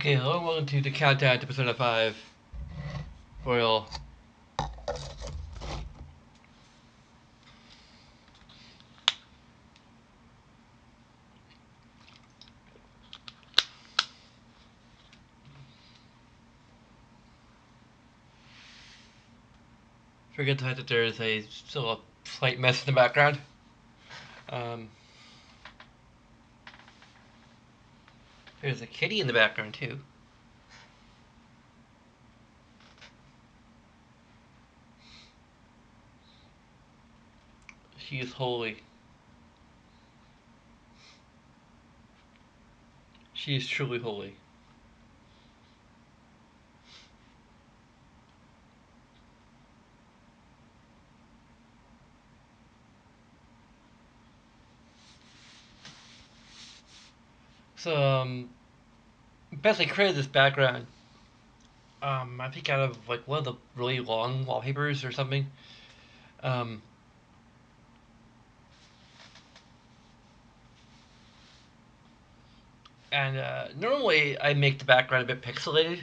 Okay, hello and welcome to the countdown to Persona 5 Royal. Forget the fact that there is still a slight mess in the background. Um, there's a kitty in the background too. She is holy. She is truly holy. So, basically created this background. I think out of like one of the really long wallpapers or something. Um, and normally I make the background a bit pixelated.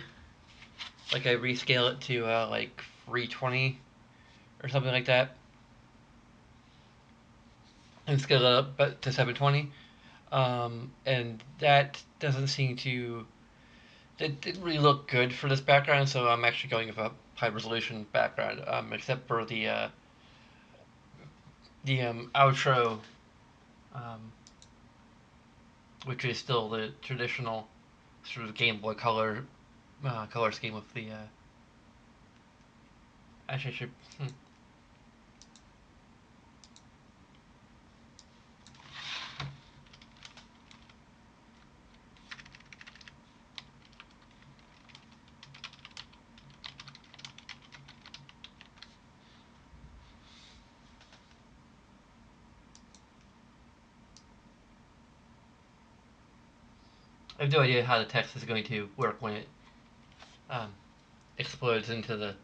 Like I rescale it to like 320 or something like that, and scale it up to 720. And that doesn't seem to. It didn't really look good for this background, so I'm actually going with a high resolution background, except for the outro, um, which is still the traditional sort of Game Boy color scheme with the. Actually, I should. I have no idea how the text is going to work when it um, explodes into the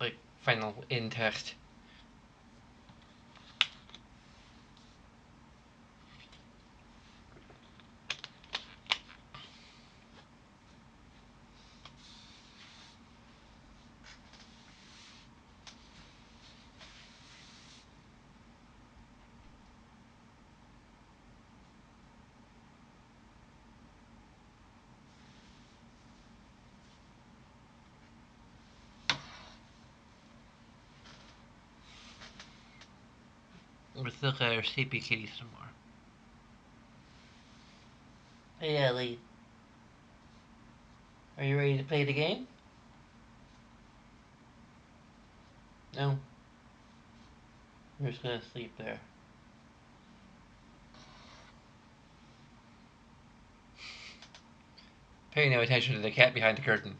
like final in text. Let's look at our sleepy kitty some more. Hey Ellie, are you ready to play the game? No, you're just gonna sleep there. Pay no attention to the cat behind the curtain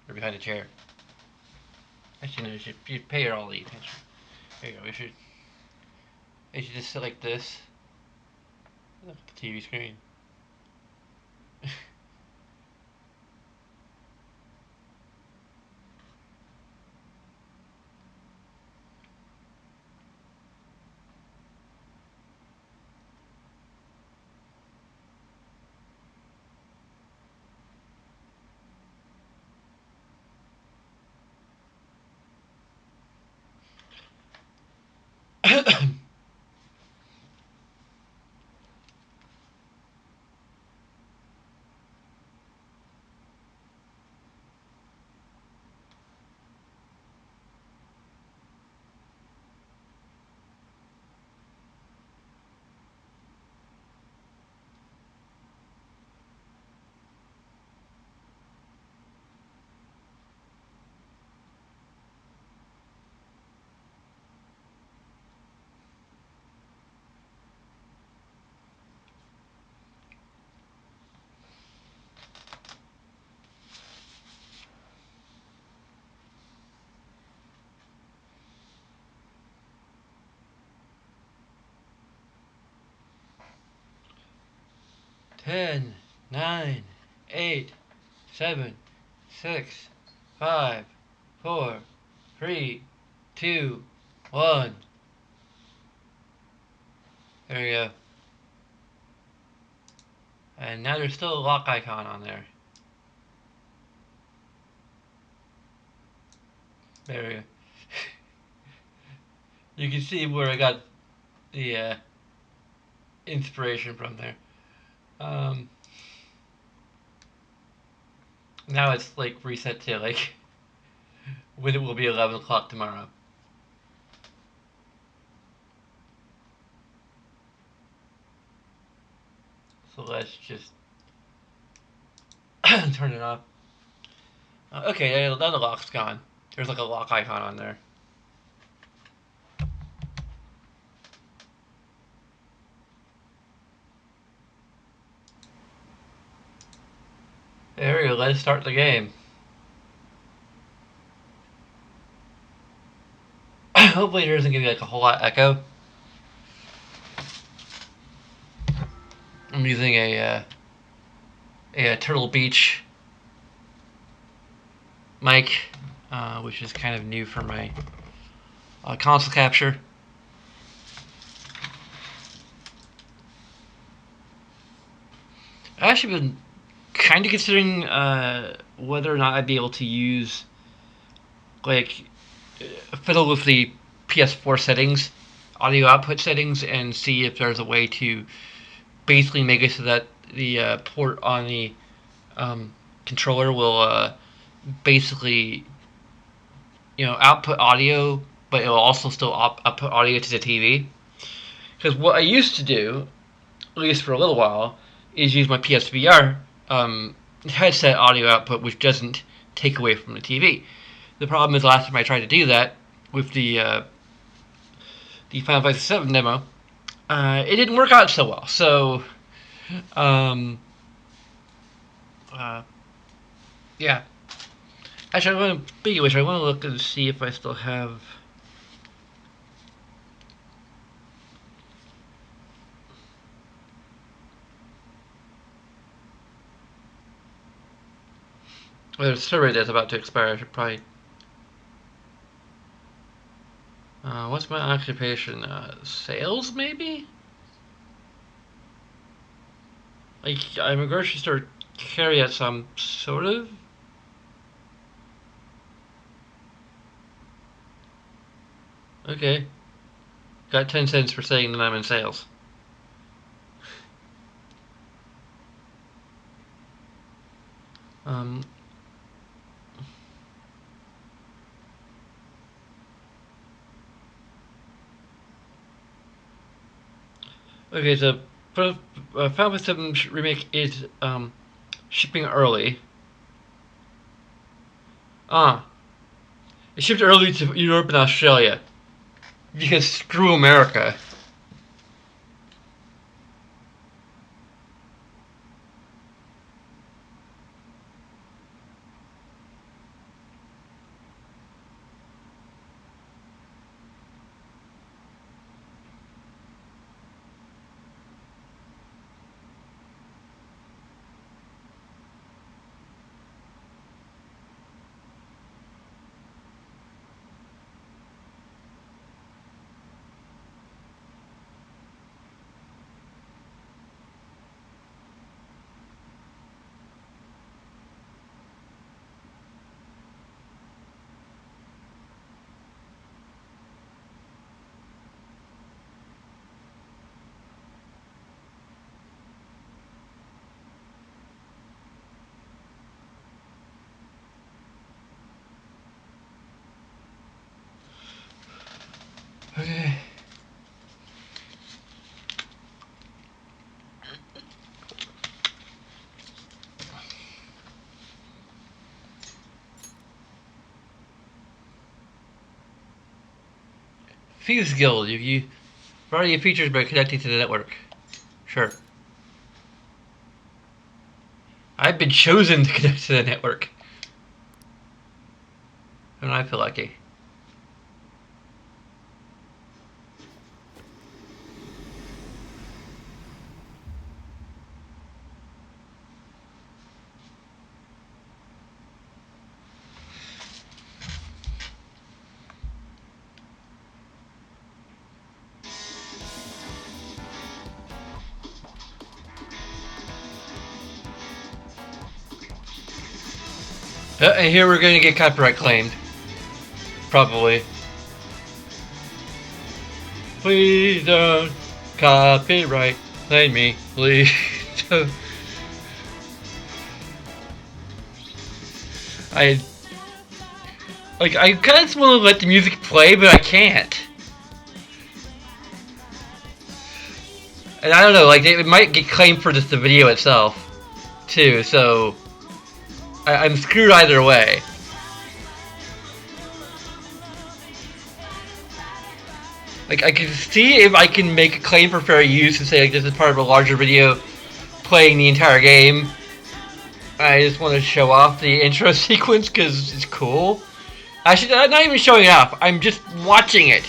or behind the chair. Actually, no, you pay her all the attention. There you go. You should just sit like this. Look at the TV screen. Ten, nine, 8, 7, 6, 5, 4, 3, 2, 1. There we go. And now there's still a lock icon on there. There we go. You can see where I got the inspiration from there. Now it's like reset to like when it will be 11 o'clock tomorrow. So let's just turn it off. Okay, now the lock's gone. There's like a lock icon on there. There we go, let's start the game. Hopefully there doesn't give you like a whole lot of echo. I'm using a Turtle Beach mic, which is kind of new for my console capture. I've actually been kind of considering whether or not I'd be able to use like fiddle with the PS4 settings, audio output settings, and see if there's a way to basically make it so that the port on the controller will basically output audio, but it will also still output audio to the TV. Because what I used to do, at least for a little while, is use my PSVR headset audio output, which doesn't take away from the TV. The problem is, last time I tried to do that with the Final Fantasy VII demo, it didn't work out so well. So, yeah. Actually, I want to look and see if I still have. Well, there's a survey that's about to expire. I should probably. What's my occupation? Sales, maybe? Like, I'm a grocery store carry at some sort of. Okay. Got 10 cents for saying that I'm in sales. Okay, so Final Fantasy VII Remake is shipping early. It shipped early to Europe and Australia. Because screw America. Okay. Fuse Guild, you variety of features by connecting to the network. Sure. I've been chosen to connect to the network. And I feel lucky. And here we're going to get copyright claimed. Probably. Please don't copyright claim me. Please don't. I kind of want to let the music play, but I can't. And I don't know, like, it might get claimed for just the video itself, too, so I'm screwed either way. Like, I can see if I can make a claim for fair use and say, like, this is part of a larger video playing the entire game. I just want to show off the intro sequence because it's cool. Actually, I'm not even showing it off. I'm just watching it.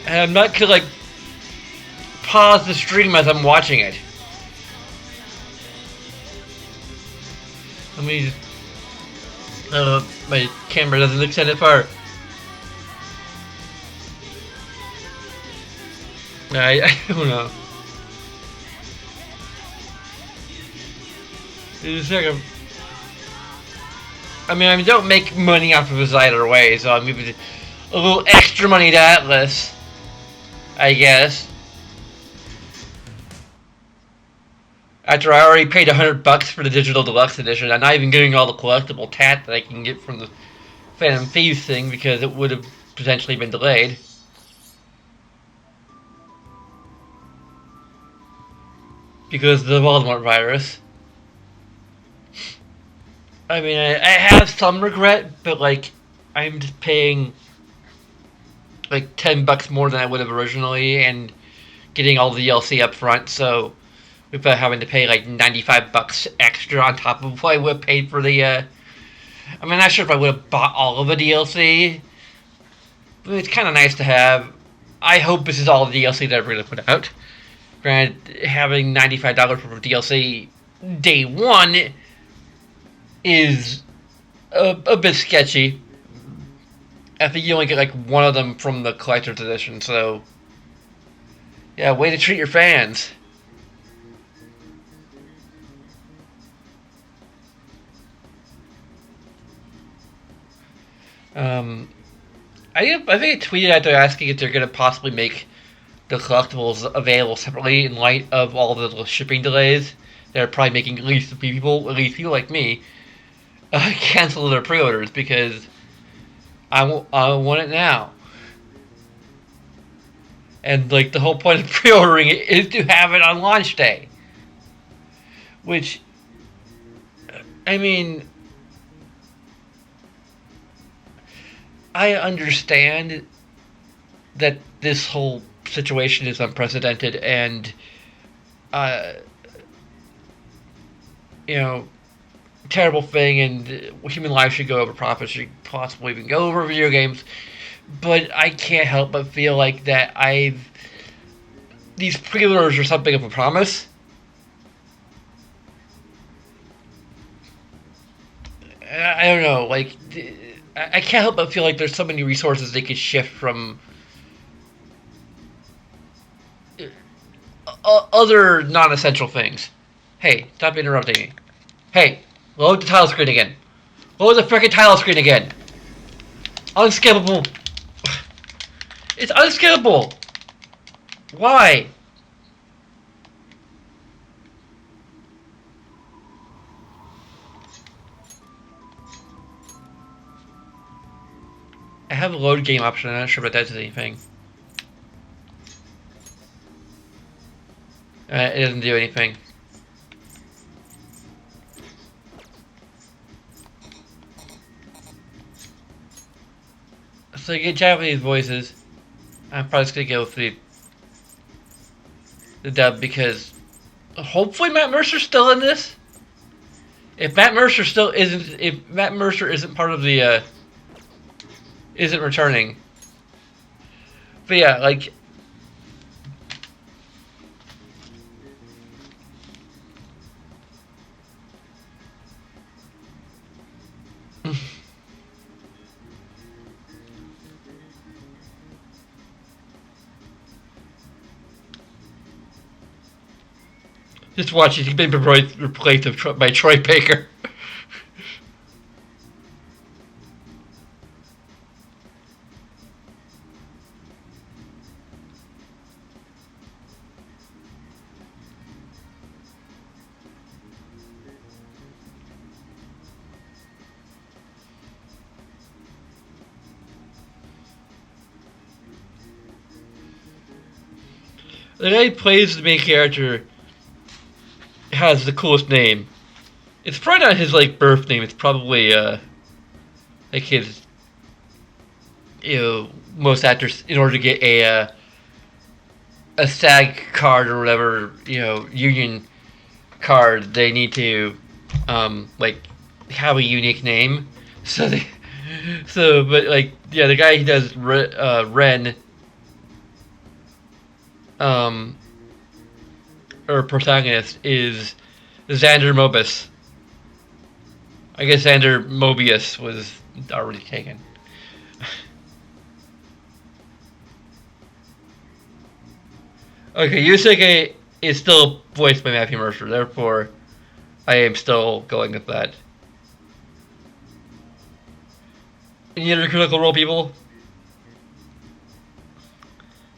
And I'm not gonna, like, pause the stream as I'm watching it. Let me just... my camera doesn't extend it far. I don't know. It's like I mean, I don't make money off of this either way, so I'm giving a little extra money to Atlas, I guess. After I already paid $100 for the digital deluxe edition, I'm not even getting all the collectible tat that I can get from the Phantom Thieves thing because it would have potentially been delayed. Because of the Voldemort virus. I mean, I have some regret, but, like, I'm just paying, like, $10 more than I would have originally, and getting all the DLC up front, so without having to pay, like, $95 extra on top of what I would have paid for the, I mean, I'm not sure if I would have bought all of the DLC, but it's kind of nice to have. I hope this is all the DLC that I've really put out. Granted, having $95 for DLC day one is a bit sketchy. I think you only get like one of them from the collector's edition, so yeah, way to treat your fans. I think I tweeted out there asking if they're gonna possibly make the collectibles available separately in light of all the shipping delays. They're probably making at least people like me, cancel their pre-orders because I want it now. And, like, the whole point of pre-ordering it is to have it on launch day. Which, I mean, I understand that this whole situation is unprecedented and, you know, terrible thing, and human life should go over profits, should possibly even go over video games, but I can't help but feel like that these pre-orders are something of a promise. I don't know, like, I can't help but feel like there's so many resources they could shift from other non-essential things. Hey, stop interrupting me. Hey, load the title screen again. Load the frickin' title screen again. Unskippable. It's unskippable. Why? I have a load game option. I'm not sure if that does anything. It doesn't do anything. So you get Japanese voices. I'm probably just gonna go with the dub because hopefully Matt Mercer's still in this. If Matt Mercer isn't part of the isn't returning. But yeah, like just watch it. He's been replaced by Troy Baker. the guy who plays the main character has the coolest name. It's probably not his like birth name. It's probably like his, most actors, in order to get a SAG card or whatever, union card, they need to like have a unique name. But like, yeah, the guy who does Ren, or protagonist, is Xander Mobius. I guess Xander Mobius was already taken. Okay, Yusuke is still voiced by Matthew Mercer, therefore I am still going with that. Any other Critical Role people?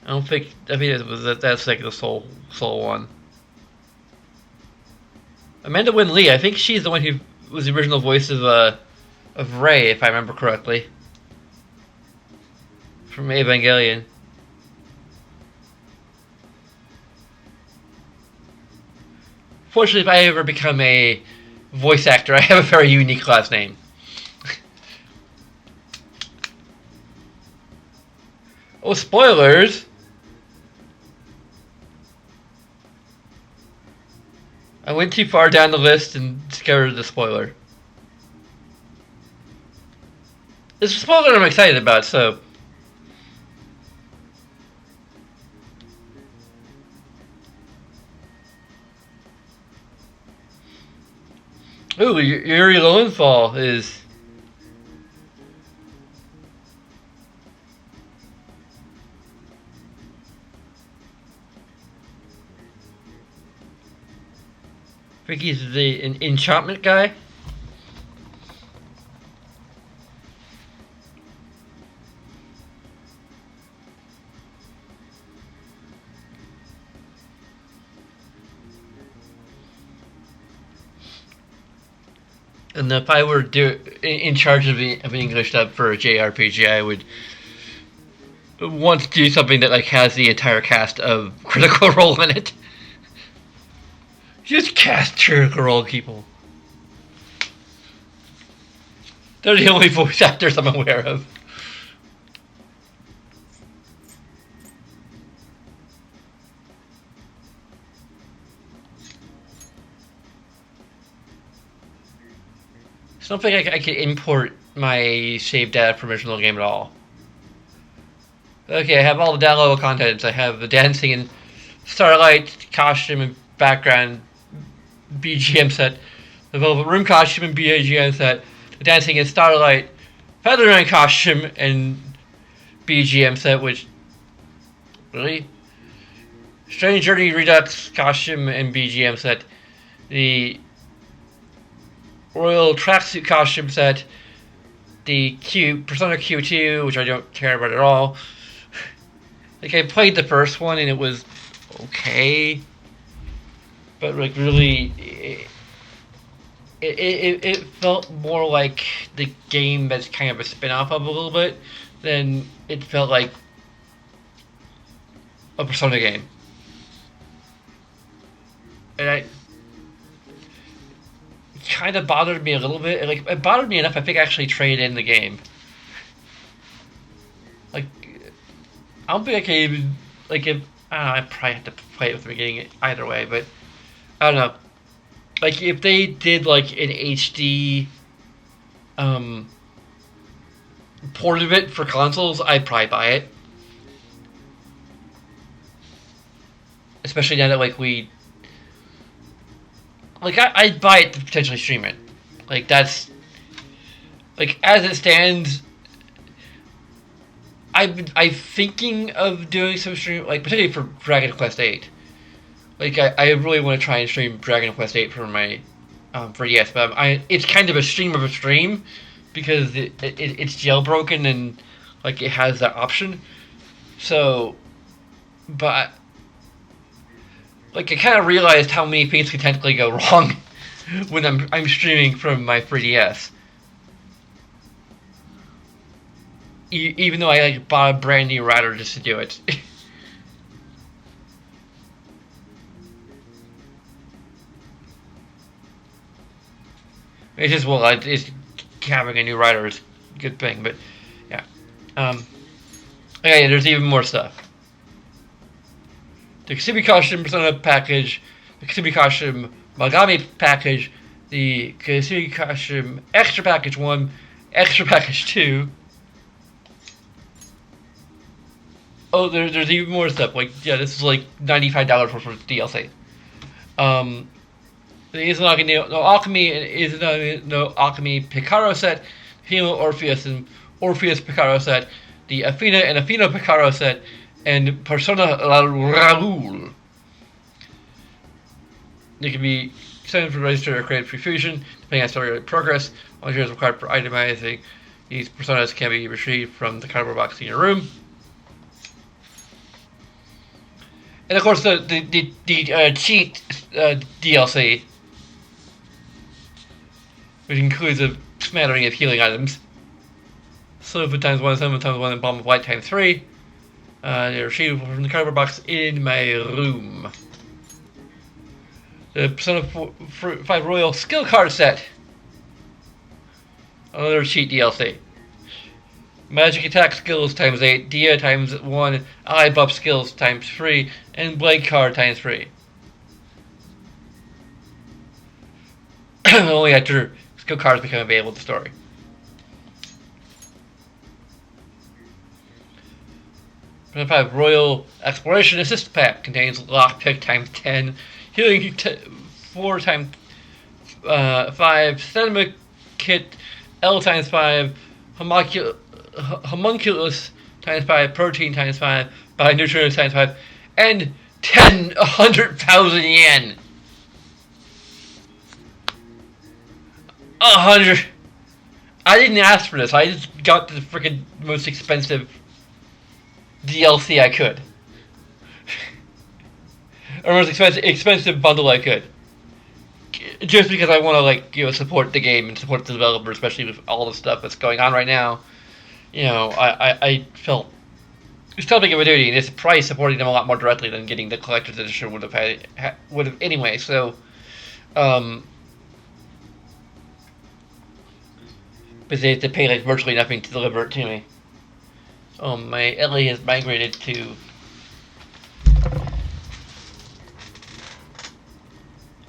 I think that's like the sole one. Amanda Wynn Lee, I think she's the one who was the original voice of Rei, if I remember correctly, from Evangelion. Fortunately, if I ever become a voice actor, I have a very unique last name. Oh, spoilers! I went too far down the list and discovered the spoiler. It's a spoiler I'm excited about, so... Ooh, Yuri Lowenthal is... I think he's the enchantment guy. And if I were in charge of an English dub for a JRPG, I would want to do something that like has the entire cast of Critical Role in it. Just cast Critical Role people. They're the only voice actors I'm aware of. I don't think I could import my save data from original game at all. Okay, I have all the downloadable contents. I have the dancing and Starlight costume and background BGM set, the Velvet Room costume and BGM set, the dancing in Starlight Featherman costume and BGM set, which really Strange Journey Redux costume and BGM set, the Royal Tracksuit costume set, the Persona Q2, which I don't care about at all. Like, I played the first one and it was okay, but like really, it felt more like the game that's kind of a spin-off of a little bit than it felt like a Persona game. And it kind of bothered me a little bit. Like, it bothered me enough, I think I actually traded in the game. Like, I don't think I can even, like, if, I don't know, I probably have to play it from the beginning either way, but I don't know. Like, if they did, like, an HD port of it for consoles, I'd probably buy it. Especially now that, like, I'd buy it to potentially stream it. Like, that's... Like, as it stands, I'm thinking of doing some stream, like, particularly for Dragon Quest VIII. Like, I really want to try and stream Dragon Quest VIII for my 3DS, but it's kind of a stream of a stream, because it's jailbroken and, like, it has that option. So, but... Like, I kind of realized how many things can technically go wrong when I'm streaming from my 3DS. Even though I, like, bought a brand new router just to do it. It's just it's having a new writer is a good thing, but yeah. Okay, there's even more stuff. The Kasumi Costume Persona package, the Kasumi Costume Magami package, the Kasumi Costume Extra Package 1, Extra Package 2. Oh, there's even more stuff. Like, yeah, this is like $95 worth of DLC. The Izanagi no Alchemy and no Alchemy Picaro set, Himo Orpheus and Orpheus Picaro set, the Athena and Athena Picaro set, and Persona Raoul. They can be sent for register or created free fusion, depending on story progress. All years required for itemizing. These personas can be retrieved from the cardboard box in your room. And of course, the cheat DLC, which includes a smattering of healing items. Silver times 1, 7 times 1, and Bomb of Light times 3. They're retrieved from the cardboard box in my room. The Persona 5 Royal Skill Card Set. Another cheat DLC. Magic Attack Skills times 8, Dia times 1, Ally Buff Skills times 3, and Blade Card times 3. Only after skill cards become available in the story. Persona 5 Royal Exploration Assist Pack contains Lockpick times 10, Healing 4 times 5, Cinema Kit L times 5, Homunculus times 5, Protein times 5, Bionutrients times 5, and 100,000 yen. 100. I didn't ask for this. I just got the freaking most expensive DLC I could. Or most expensive bundle I could. Just because I want to, support the game and support the developer, especially with all the stuff that's going on right now. I felt it's something of a duty, and it's price supporting them a lot more directly than getting the collector's edition would have anyway. So, but they have to pay virtually nothing to deliver it to me. My Ellie has migrated to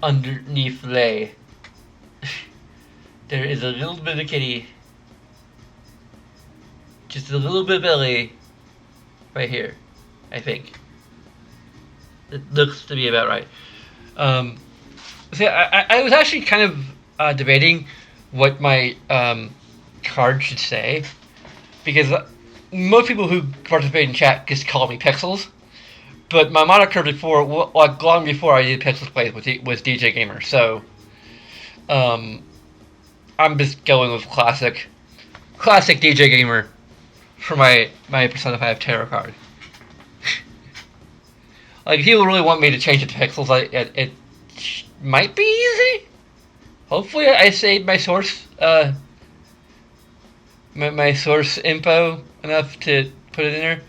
underneath Lay. There is a little bit of kitty, just a little bit of Ellie, right here, I think. It looks to be about right. I was actually kind of debating what my card should say, because most people who participate in chat just call me Pixels, but my moniker before, long before I did Pixels Plays, was DJ Gamer. So, I'm just going with classic DJ Gamer for my Persona 5 Tarot card. Like, if people really want me to change it to Pixels, it might be easy. Hopefully, I saved my source, my source info enough to put it in there.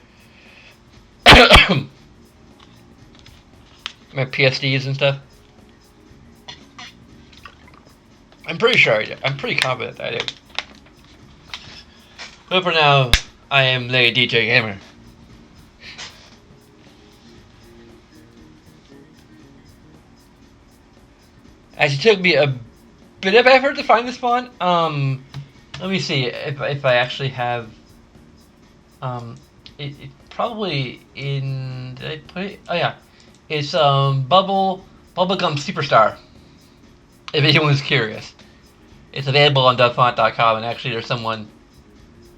My PSDs and stuff. I'm pretty sure I do. I'm pretty confident that I do. But for now, I am the DJ Gamer. Actually, it took me a bit of effort to find this font. Let me see if I actually have. It probably in. Did I put it? Oh yeah, it's Bubblegum Superstar. If anyone's curious, it's available on dubfont.com, and actually there's someone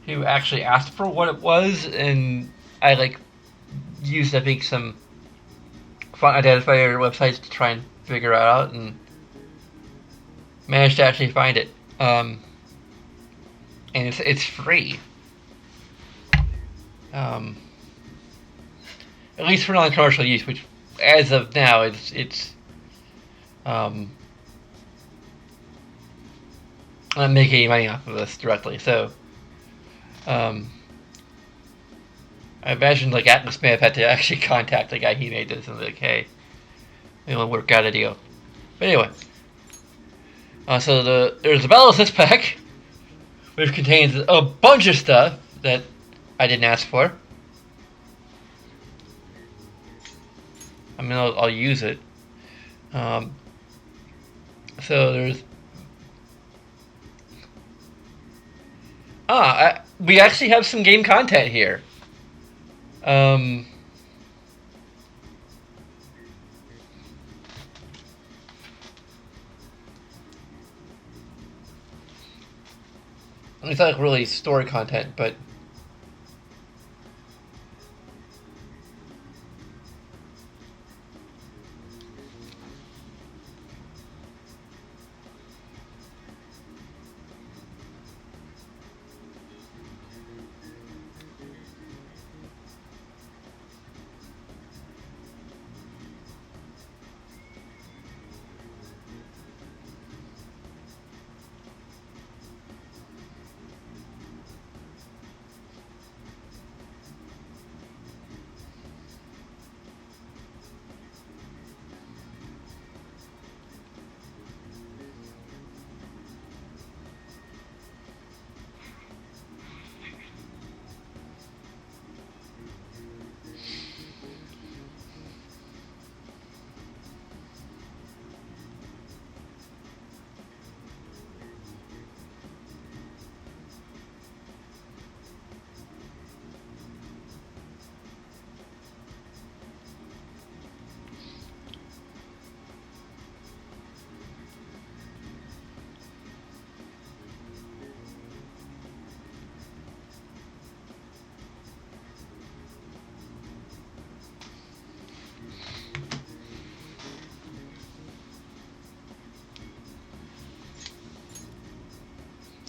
who actually asked for what it was, and I used I think some font identifier websites to try and figure it out, and managed to actually find it. And it's free. At least for non-commercial use, which as of now it's I'm not making any money off of this directly, so I imagine Atlas may have had to actually contact the guy he made this and hey, we want to work out a deal. But anyway, There's the Battle Assist pack, which contains a bunch of stuff that I didn't ask for. I mean, I'll use it. So there's we actually have some game content here. It's not like really story content, but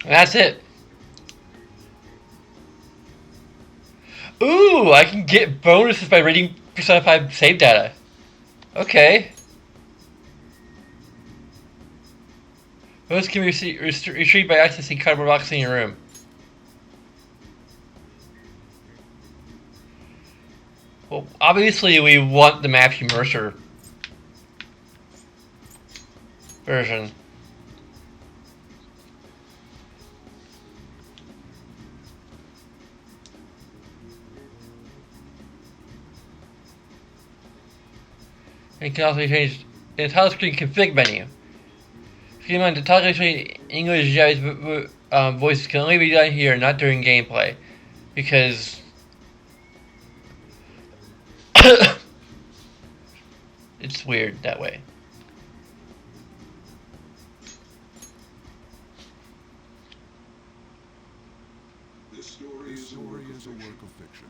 that's it. Ooh, I can get bonuses by reading Persona 5 save data. Okay. Those can be retrieved by accessing cardboard box in your room. Well, obviously we want the Matthew Mercer version. It can also be changed in the title screen config menu. Keep in mind, the toggle between English and Japanese voices can only be done here, not during gameplay, because it's weird that way. This story is a work of fiction.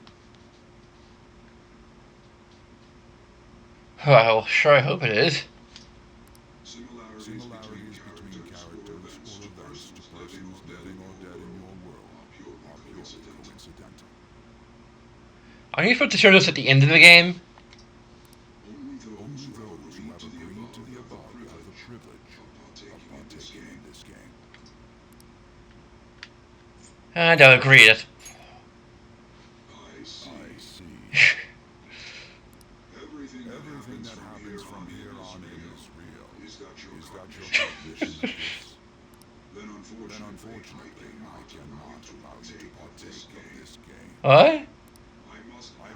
Well, sure, I hope it is. Similarities between characters or events to persons living or dead in your world are purely coincidental. Are you supposed to show this at the end of the game? Only those who have agreed to the above have the privilege of partaking in this game. I don't agree. That's... I see. Everything that happens from here on in is real. Is that your cognition of this? Then unfortunately, I cannot allow you to partake of this game. What? I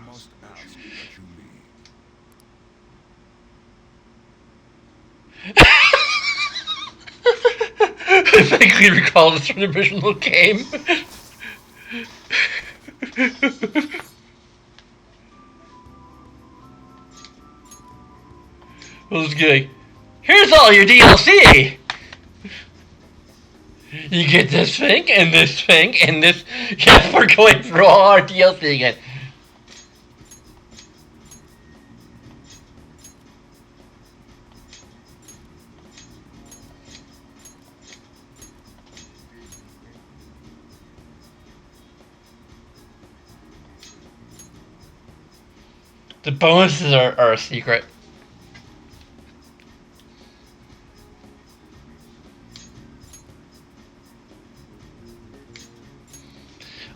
must ask that you leave. I vaguely recall this from the original game. I was going, here's all your DLC! You get this thing, and this thing, and this... Yes, we're going through all our DLC again. The bonuses are a secret.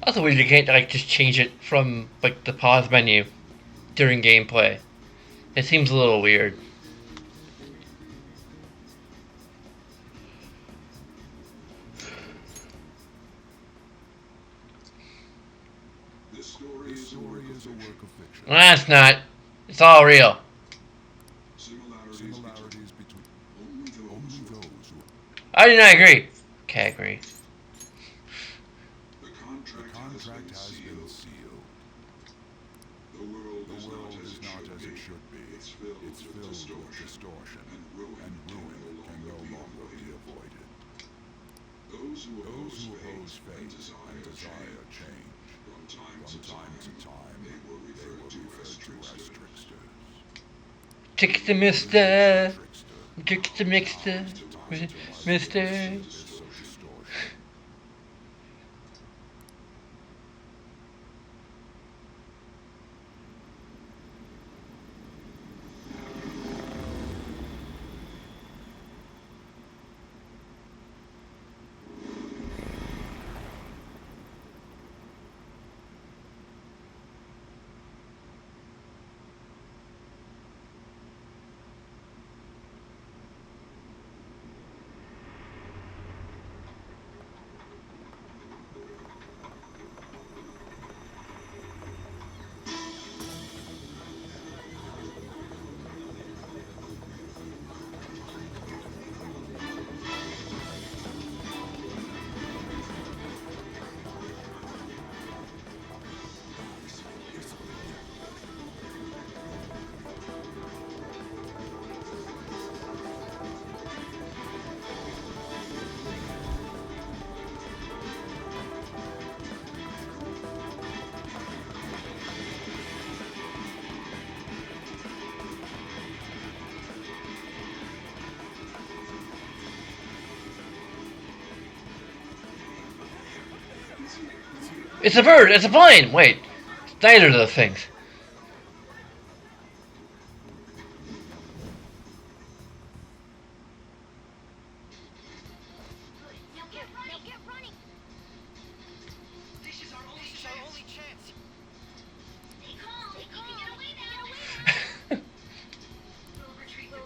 Also weird you can't like just change it from like the pause menu during gameplay. It seems a little weird. This story is a work of fiction. Nah, it's not. It's all real. Similarities between only those who... I do not agree. Can't agree. The contract has been sealed. The world is not as it should be. It's filled with distortion, and ruin can no longer be avoided. Those who oppose fate and desire change. From time to time, they will refer to as tricksters. Trickster mister. Trickster mixter. Mister. It's a bird. It's a plane. Wait. It's neither of those things.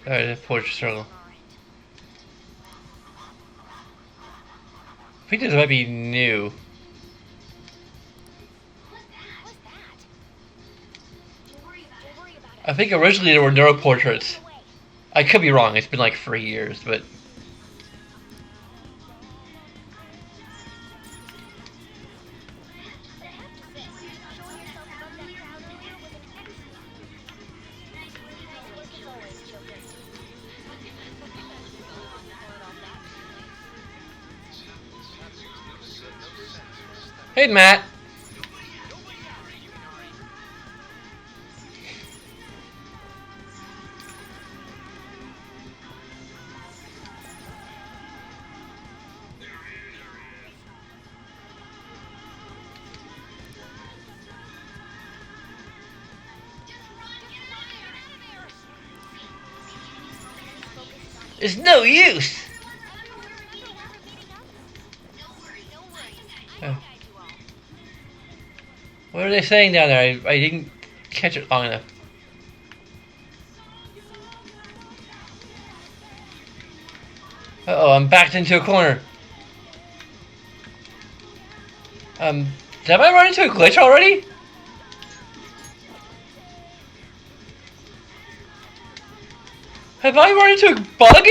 Alright, portrait struggle. I think this might be new. I think originally there were neuro portraits. I could be wrong, it's been like 3 years, but... Hey, Matt! It's no use! What are they saying down there? I didn't catch it long enough. Uh-oh, I'm backed into a corner. Have I run into a glitch already? Have I run into a bug?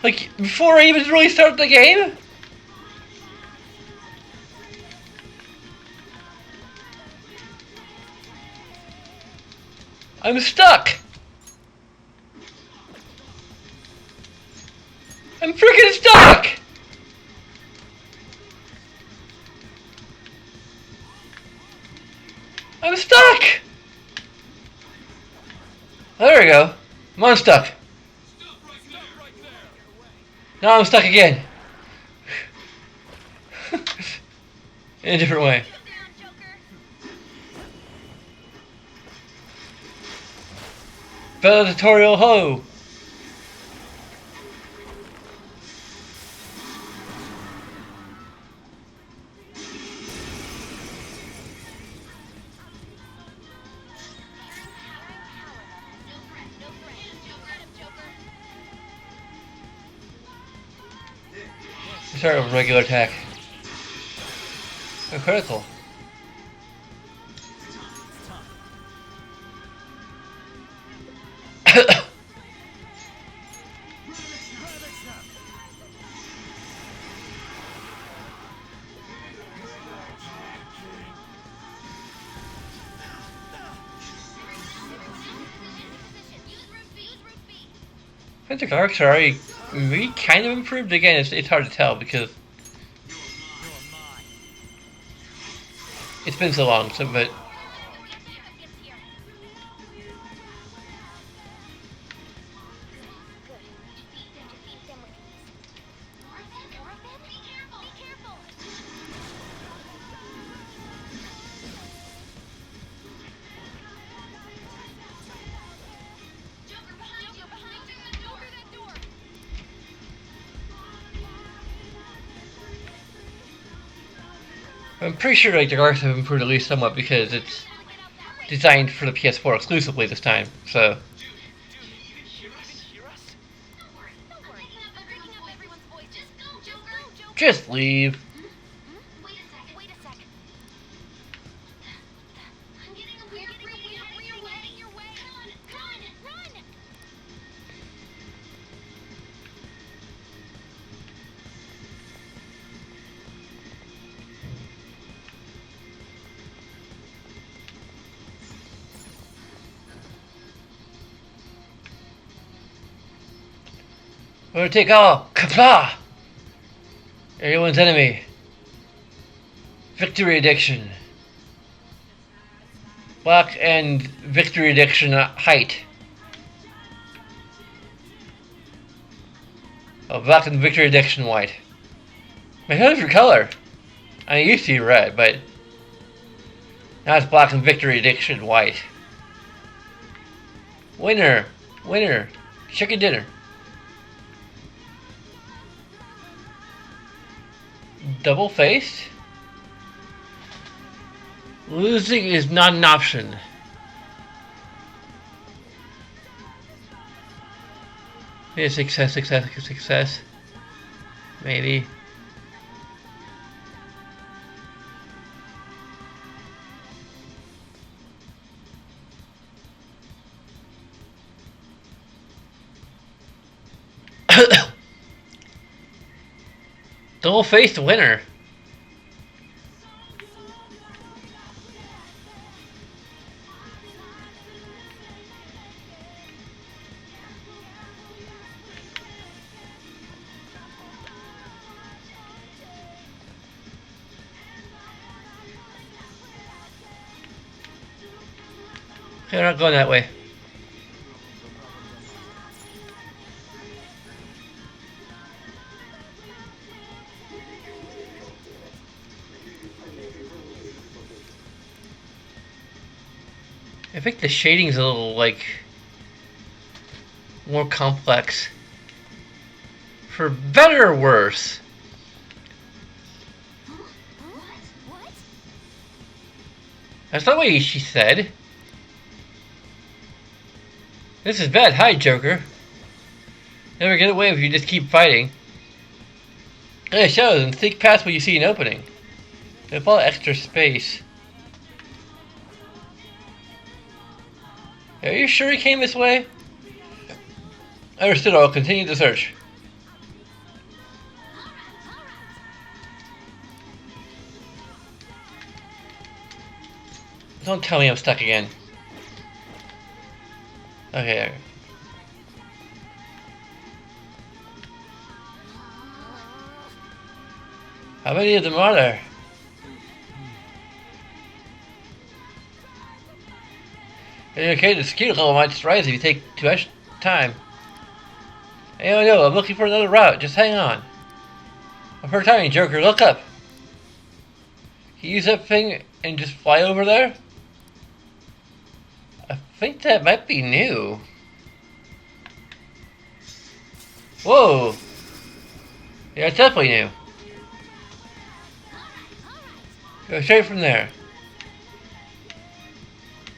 Like, before I even really start the game? I'm stuck! I'm freaking stuck! I'm stuck! There we go. I'm unstuck. Now I'm stuck again. In a different way. Tutorial ho! Start with regular attack. A critical. I think the arcs are already maybe kind of improved. Again, it's hard to tell because it's been so long. So, but I'm pretty sure like the arcs have improved at least somewhat because it's designed for the PS4 exclusively this time. So. Just leave. We're gonna take all. Kapla! Everyone's enemy. Victory addiction. Black and victory addiction height. Oh, black and victory addiction white. My color's your color. I used to be red, but now it's black and victory addiction white. Winner. Winner. Chicken dinner. Double faced? Losing is not an option. Maybe success. Maybe. Double-faced winner. Okay, we're not going that way. I think the shading's a little, like, more complex. For better or worse. That's not what she said. This is bad. Hi, Joker. Never get away if you just keep fighting. It shows, and think past what you see an opening. There's all extra space. Are you sure he came this way? Understood, I'll continue the search. Don't tell me I'm stuck again. Okay. How many of them are there? Okay, the security level might just rise if you take too much time. Hey, no, I'm looking for another route. Just hang on. I'm for timing, Joker. Look up. Can you use that thing and just fly over there? I think that might be new. Whoa. Yeah, it's definitely new. Go straight from there.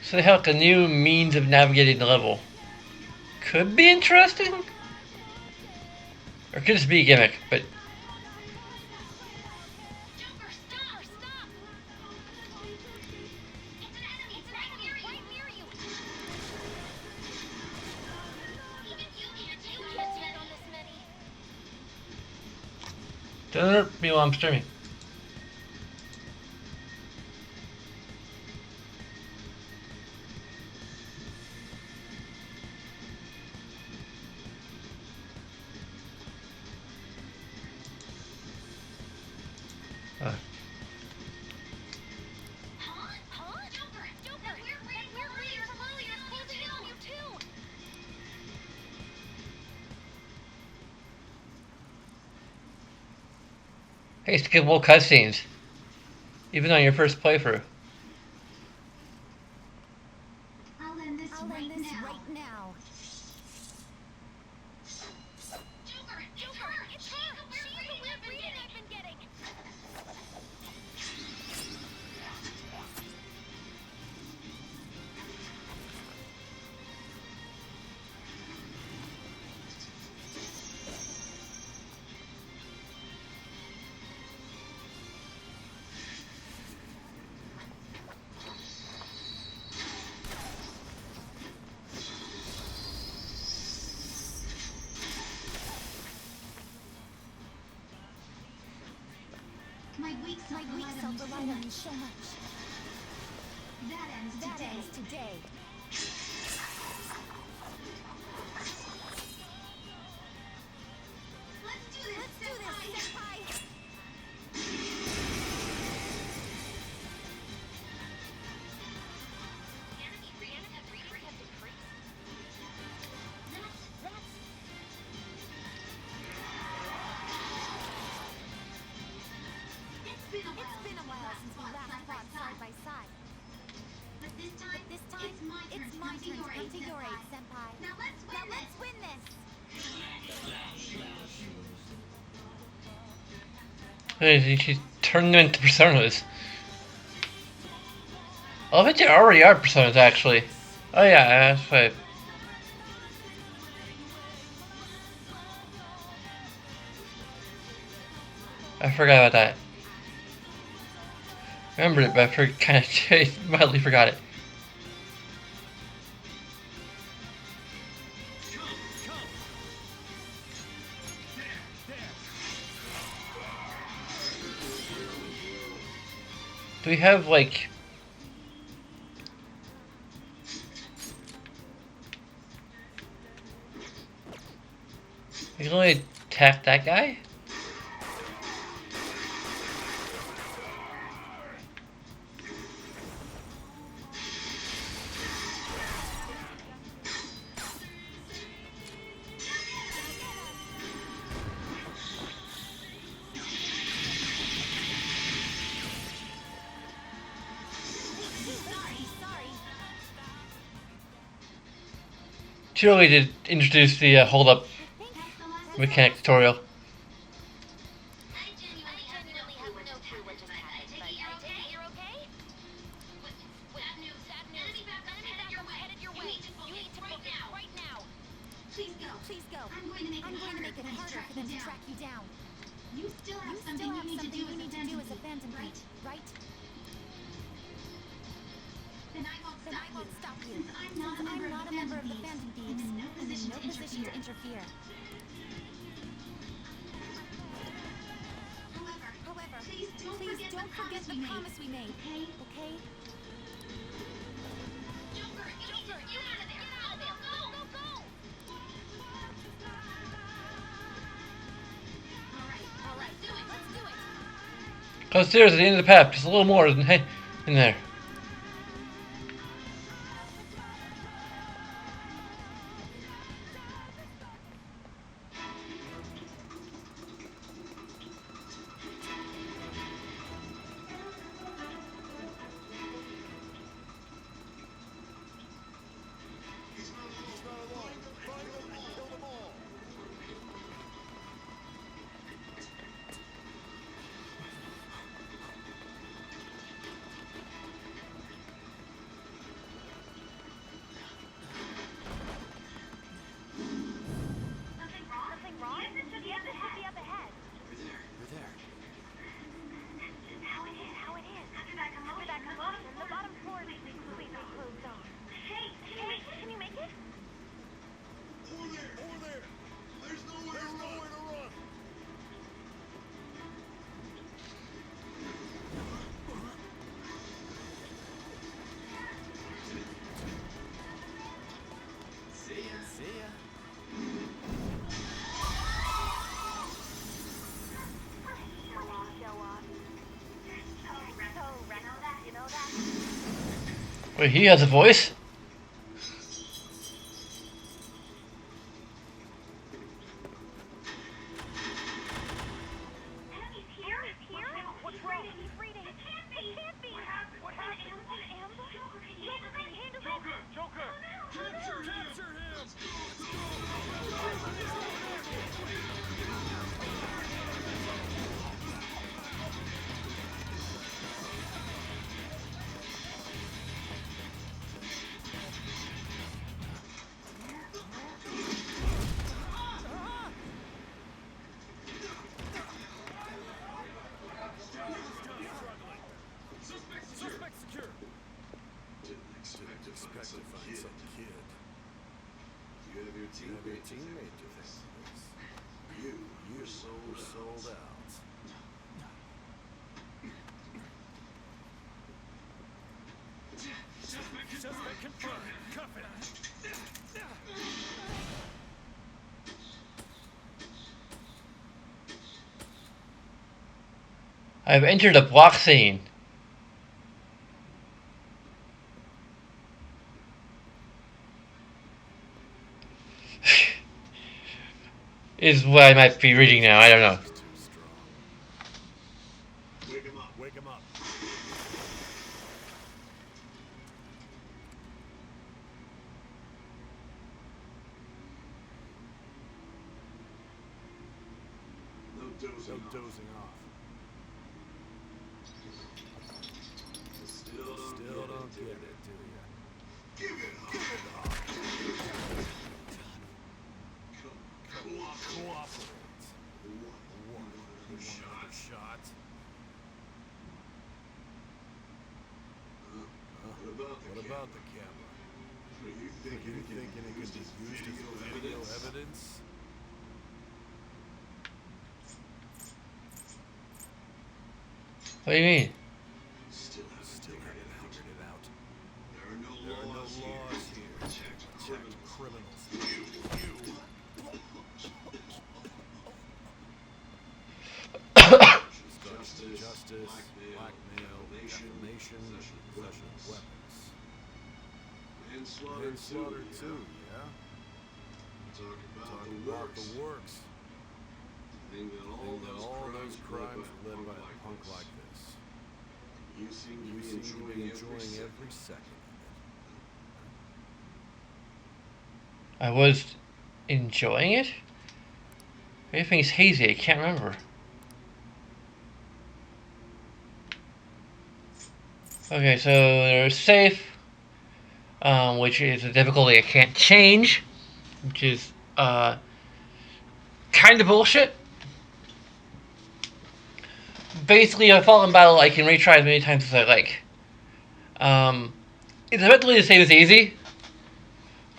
So they have like a new means of navigating the level. Could be interesting. Or could just be a gimmick, but... Joker, stop! Stop! It's an enemy! It's right near you! Even you can't take on this many. Don't hurt me while I'm streaming. Huh? Joker! Joker! We're waiting for Lily is closing in on you too! Hey, skippable cutscenes. Even on your first playthrough. I'll end this right now. Joker! It's her! She's the weird reading I've been getting! My weak self relied on me so much. That ends today. Let's do this, Senpai! Enemy readers have decreased. That's... It's been a while since we last fought side by side. But this time, it's my turn to come to your aid, Senpai. Now let's win this! Hey, she's turning them into personas. I bet they already are personas, actually. Oh yeah, that's right. I forgot about that. I remembered it, but I kind of mildly forgot it. Do we have, like... We can only attack that guy? Too early to introduce the hold-up mechanic tutorial. I genuinely have no clue what just happened, but I take it you're okay? Bad news. Enemy backup headed your way. You need to focus right now. Please go. I'm going to make it harder for them to track you down. You still have something you need to do as a Phantom Thief, right? Then I won't stop you. Since I'm not a member of the Phantom Thieves, I'm in no position to interfere. However, please don't forget the promise we made. Okay? Joker, you out of there! Go! All right, let's do it. Close stairs at the end of the path, just a little more than hey in there. Wait, he has a voice? What's wrong? He's reading. It can't be. What happened? An ambush? Joker! Capture him! Suspect secure. Didn't expect to find some kid. You have your teammate to this. You're sold out. Suspect confirmed. Cuff it. I've entered a block scene. Is what I might be reading now. I don't know. Too strong. Wake him up. No dozing off. Still don't get it, do ya? Give it up. Cooperate. One shot. What about the camera? Are you thinking it can be used as video evidence? What do you mean? Still haven't figured it out. There are no laws here to protect criminals. You. Justice, blackmail, defamation, possession of weapons. Manslaughter too, yeah? Talk about the works. Think that all those crimes were led by a punk like this. You seem to be enjoying every second of it. I was enjoying it? Everything's hazy. I can't remember. Okay, so there's safe, which is a difficulty I can't change, which is kind of bullshit. Basically, if I fall in battle, I can retry as many times as I like. It's effectively the same as easy,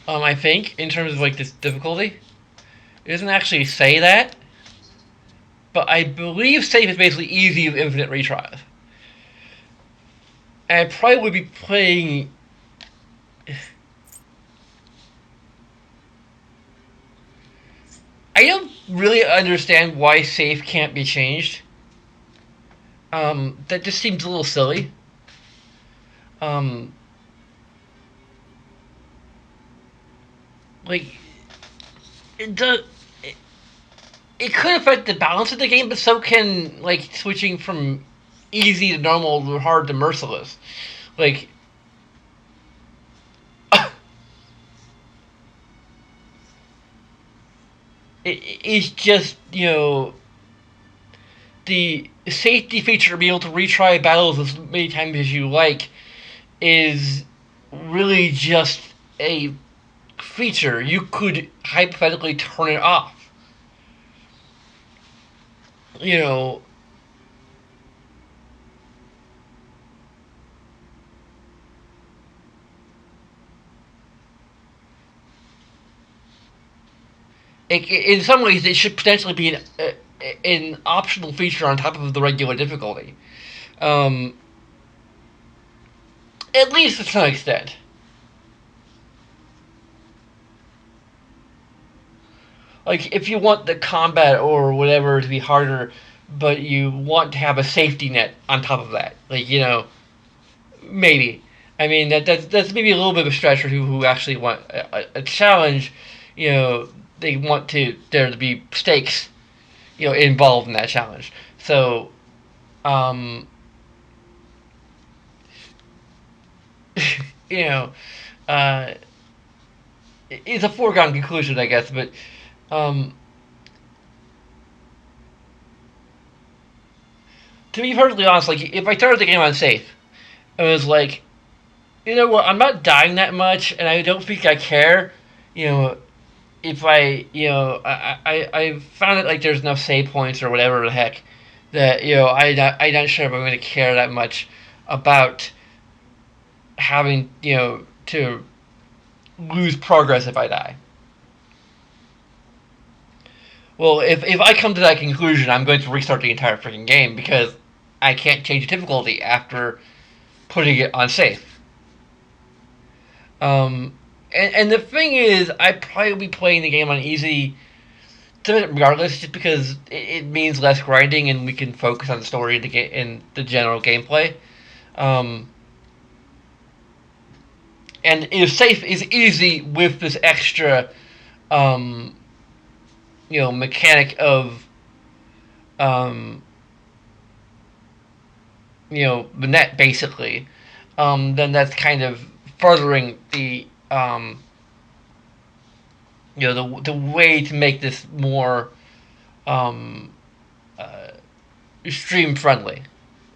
I think, in terms of like this difficulty. It doesn't actually say that, but I believe safe is basically easy with infinite retries. And I probably would be playing. I don't really understand why safe can't be changed. That just seems a little silly. Like, it does. It could affect the balance of the game, but so can like switching from easy to normal or hard to merciless. Like, it's just, the safety feature to be able to retry battles as many times as you like is really just a feature. You could hypothetically turn it off. In some ways, it should potentially be an optional feature on top of the regular difficulty. At least to some extent. Like, if you want the combat or whatever to be harder, but you want to have a safety net on top of that. Like, maybe. I mean, that's maybe a little bit of a stretch for people who actually want a challenge. You know, they want there to be stakes, involved in that challenge. So, um, you know, uh, it's a foregone conclusion, I guess. But um, to be perfectly honest, like if I started the game on safe, it was like, you know what, I'm not dying that much, and I don't think I care. You know, if I found it like there's enough save points or whatever the heck that I'm not sure if I'm going to care that much about having to lose progress if I die. Well, if I come to that conclusion, I'm going to restart the entire freaking game because I can't change the difficulty after putting it on safe. And the thing is, I'd probably be playing the game on easy regardless, just because it means less grinding and we can focus on the story and the general gameplay. Um, and if safe is easy with this extra, um, mechanic of, um, the net basically, then that's kind of furthering the, the way to make this more, um, uh, stream friendly.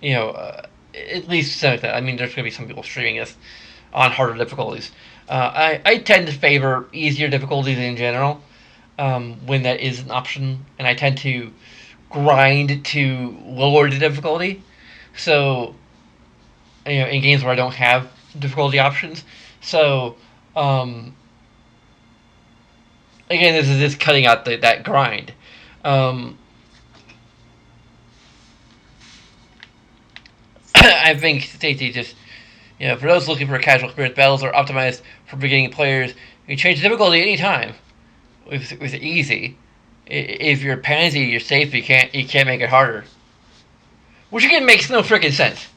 At least to some extent. I mean, there's going to be some people streaming this on harder difficulties. I tend to favor easier difficulties in general, when that is an option, and I tend to grind to lower the difficulty. So, in games where I don't have difficulty options. So, um, again, this is just cutting out that grind. Um, I think safety just, for those looking for a casual experience, battles are optimized for beginning players. You can change the difficulty anytime with easy. If you're a pansy, you're safe. You can't make it harder. Which again makes no freaking sense.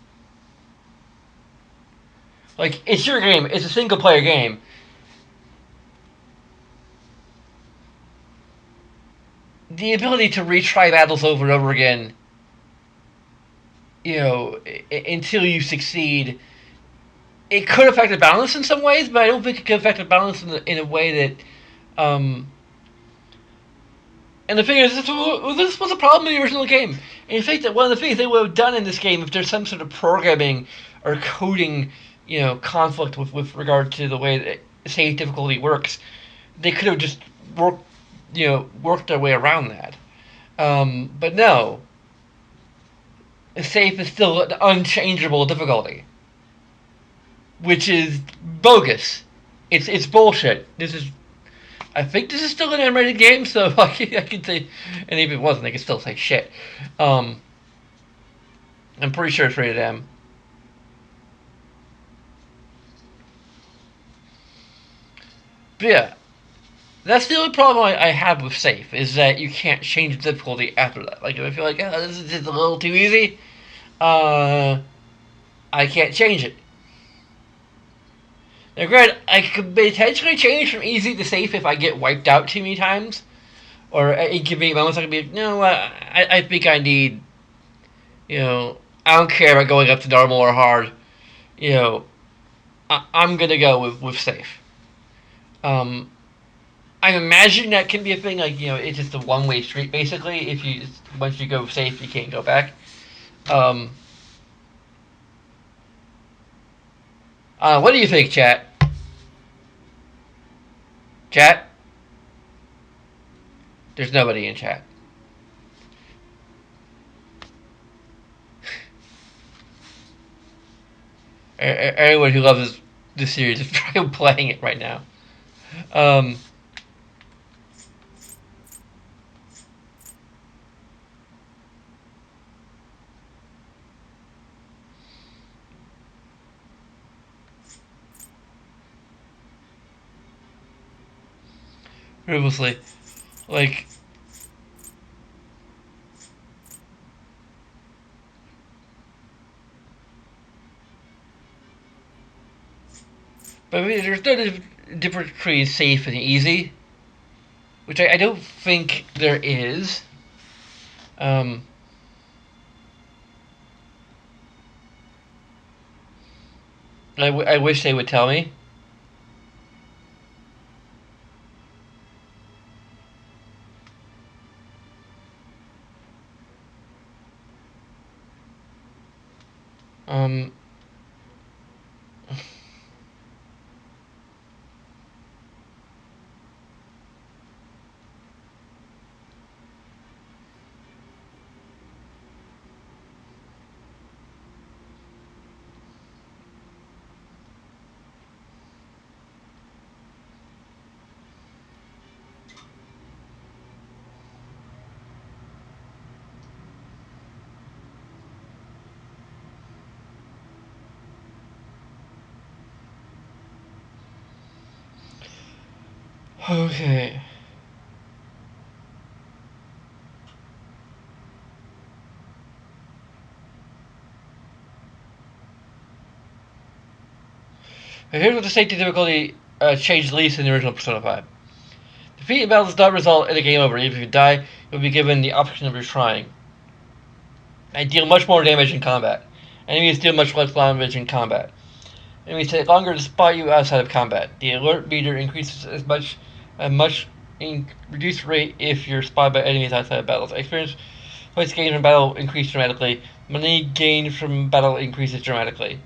Like, it's your game. It's a single player game. The ability to retry battles over and over again, until you succeed, it could affect the balance in some ways, but I don't think it could affect the balance in a way that, and the thing is, this was a problem in the original game. In fact, that one of the things they would have done in this game, if there's some sort of programming or coding, conflict with regard to the way that save difficulty works, they could have just worked their way around that. But no, safe is still an unchangeable difficulty, which is bogus. It's bullshit. I think this is still an M-rated game, so I can say, and even if it wasn't, I can still say shit. I'm pretty sure it's rated M. But yeah, that's the only problem I have with safe, is that you can't change the difficulty after that. Like, if I feel like, this is just a little too easy, I can't change it. Now, granted, I could potentially change from easy to safe if I get wiped out too many times. Or at inconvenient moments, I could be, I think I need, I don't care about going up to normal or hard. I'm going to go with safe. I imagine that can be a thing, like, it's just a one-way street, basically. Once you go safe, you can't go back. What do you think, chat? Chat? There's nobody in chat. Everyone who loves this series is probably playing it right now. Ruthlessly. Like, But I mean, there's no difference between safe and easy, which I don't think there is. I wish they would tell me. Um, okay. Here's what the safety difficulty changed least in the original Persona 5. Defeat in battle does not result in a game over. Even if you die, you'll be given the option of retrying. I deal much more damage in combat. Enemies deal much less damage in combat. Enemies take longer to spot you outside of combat. The alert meter increases a much reduced rate if you're spotted by enemies outside of battles. Experience points gained from battle increase dramatically. Money gained from battle increases dramatically.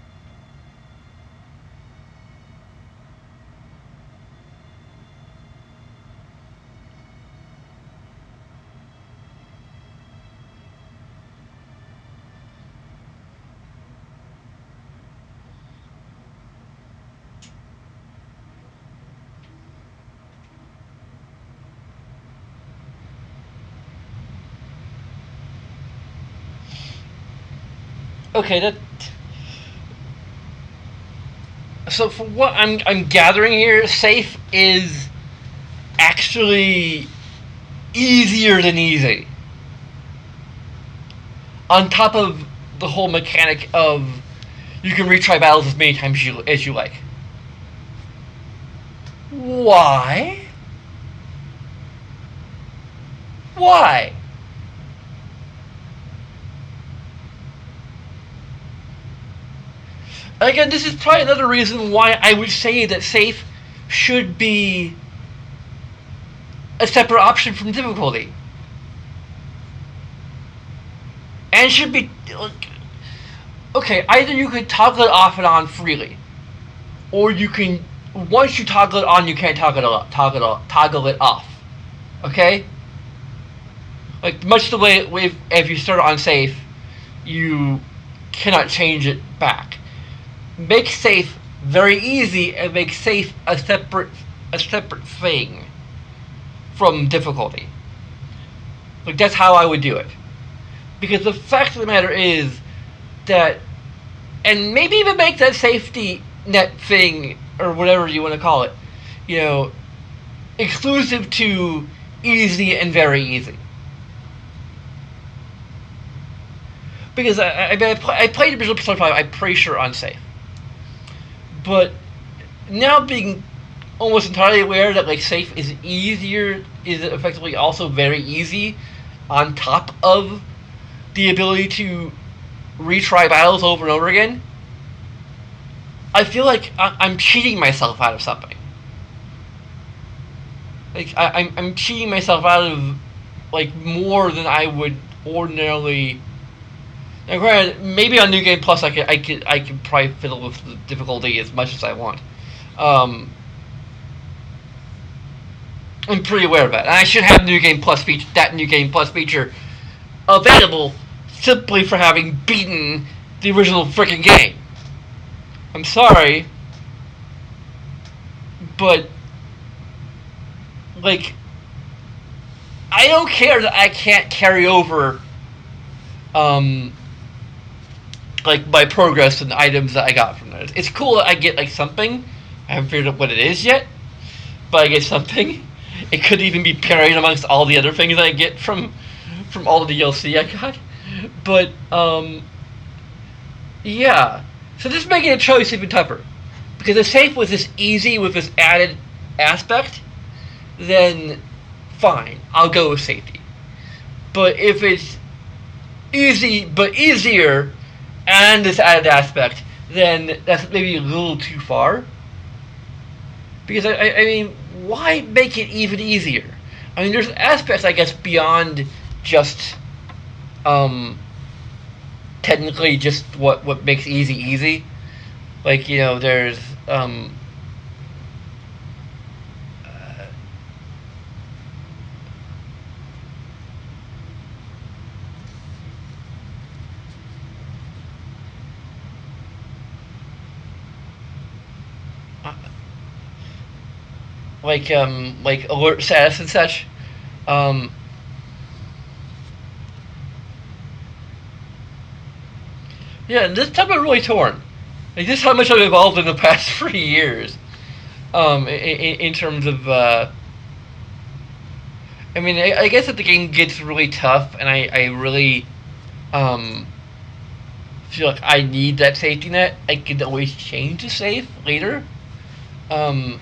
Okay, so for what I'm gathering here, safe is actually easier than easy. On top of the whole mechanic of you can retry battles as many times as you like. Why? Why? Again, this is probably another reason why I would say that safe should be a separate option from difficulty. And should be... Okay, either you can toggle it off and on freely, or you can... Once you toggle it on, you can't toggle it off. Okay? Like, much the way if you start on safe, you cannot change it back. Make safe very easy and make safe a separate thing from difficulty. Like, that's how I would do it. Because the fact of the matter is that, and maybe even make that safety net thing, or whatever you want to call it, you know, exclusive to easy and very easy. Because I played original Persona 5, I'm pretty sure on safe. But now being almost entirely aware that like safe is easier, is effectively also very easy, on top of the ability to retry battles over and over again, I feel like I'm cheating myself out of something. Like I'm cheating myself out of like more than I would ordinarily. Now, granted, maybe on New Game Plus I could probably fiddle with the difficulty as much as I want. I'm pretty aware of that, and I should have New Game Plus feature available simply for having beaten the original freaking game. I'm sorry, but like I don't care that I can't carry over like my progress and items that I got from that. It's cool that I get like something. I haven't figured out what it is yet, but I get something. It could even be pairing amongst all the other things I get from all the DLC I got. But yeah. So this is making a choice even tougher. Because if safe was this easy with this added aspect, then fine, I'll go with safety. But if it's easy but easier and this added aspect, then that's maybe a little too far. Because I mean, why make it even easier? I mean, there's aspects, I guess, beyond just technically just what makes easy. Like, you know, there's like alert status and such. Um, yeah, this time I'm really torn. Like, this is how much I've evolved in the past 3 years. In terms of, I mean, I guess if the game gets really tough and I really, feel like I need that safety net, I can always change the save later. Um,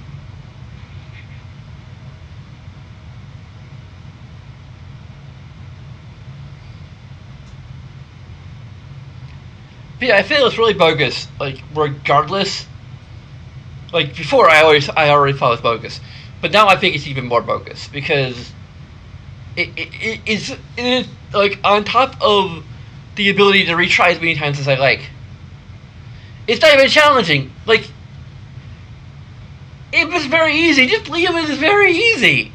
but yeah, I feel it's really bogus. Like, regardless, like before, I already thought it was bogus, but now I think it's even more bogus because it's like on top of the ability to retry as many times as I like. It's not even challenging. Like, it was very easy. Just leave it as very easy.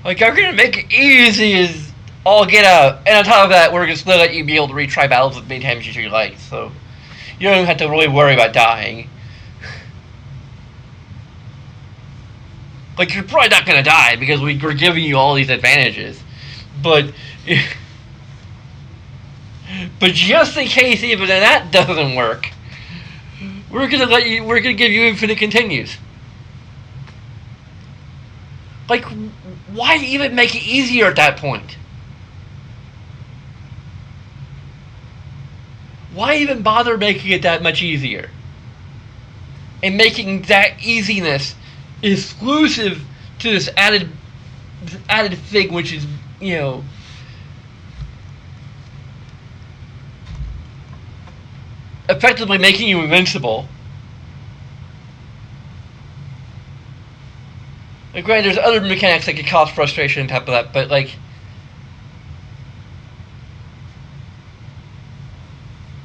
Like, I'm gonna make it easy as all get out, and on top of that, we're just gonna let you be able to retry battles as many times as you like. So you don't even have to really worry about dying. Like, you're probably not gonna die because we're giving you all these advantages, but just in case even that doesn't work, we're gonna give you infinite continues. Like, why even make it easier at that point? Why even bother making it that much easier? And making that easiness exclusive to this added thing, which is, you know, effectively making you invincible. Like, granted, there's other mechanics that could cause frustration on top of that, but like,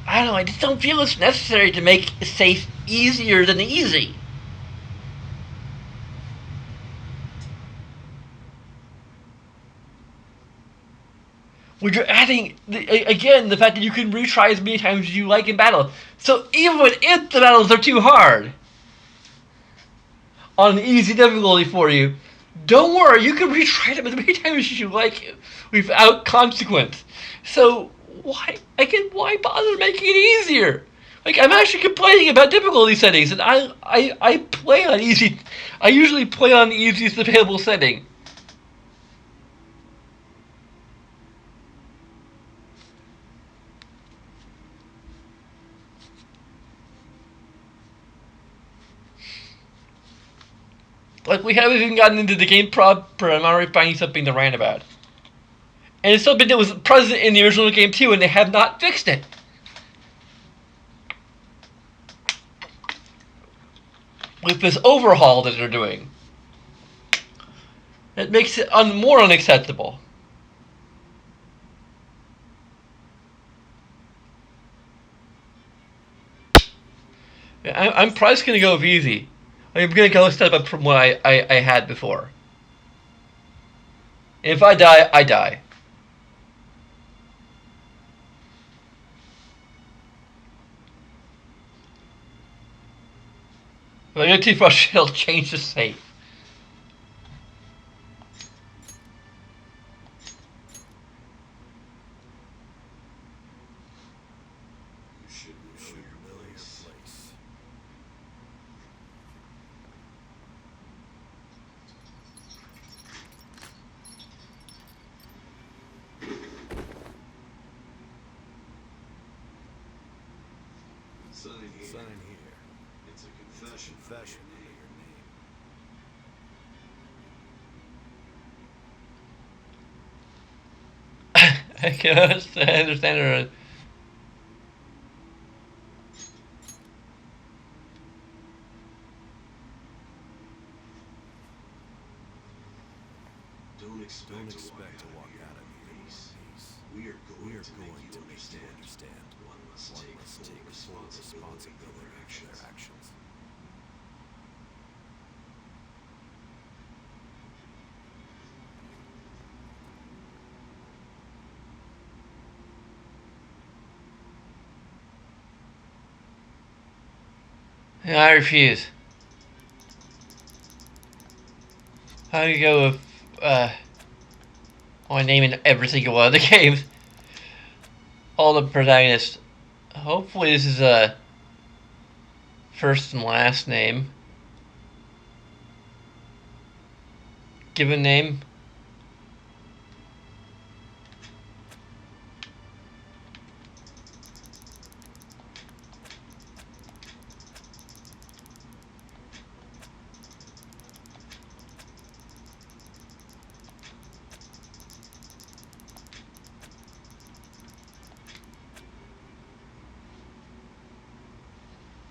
I don't know, I just don't feel it's necessary to make safe easier than easy. When you're adding, again, the fact that you can retry as many times as you like in battle. So even if the battles are too hard on easy difficulty for you, don't worry, you can retry them as many times as you like without consequence. So why bother making it easier? Like, I'm actually complaining about difficulty settings, and I play on easy. I usually play on the easiest available setting. Like, we haven't even gotten into the game proper, I'm already finding something to rant about. And it's something that was present in the original game too, and they have not fixed it. With this overhaul that they're doing, it makes it more unacceptable. I'm probably just going to go with easy. I'm going to go a step up from what I had before. If I die, I die. If I get too frustrated, I'll change the save. Sign here. It's a confession under your name. I can understand her. Don't expect to walk out of here in one piece. We are going to make you understand. One must take full responsibility for their actions. I refuse. How do you go with, my name in every single one of the games? All the protagonists. Hopefully this is a first and last name. Given name.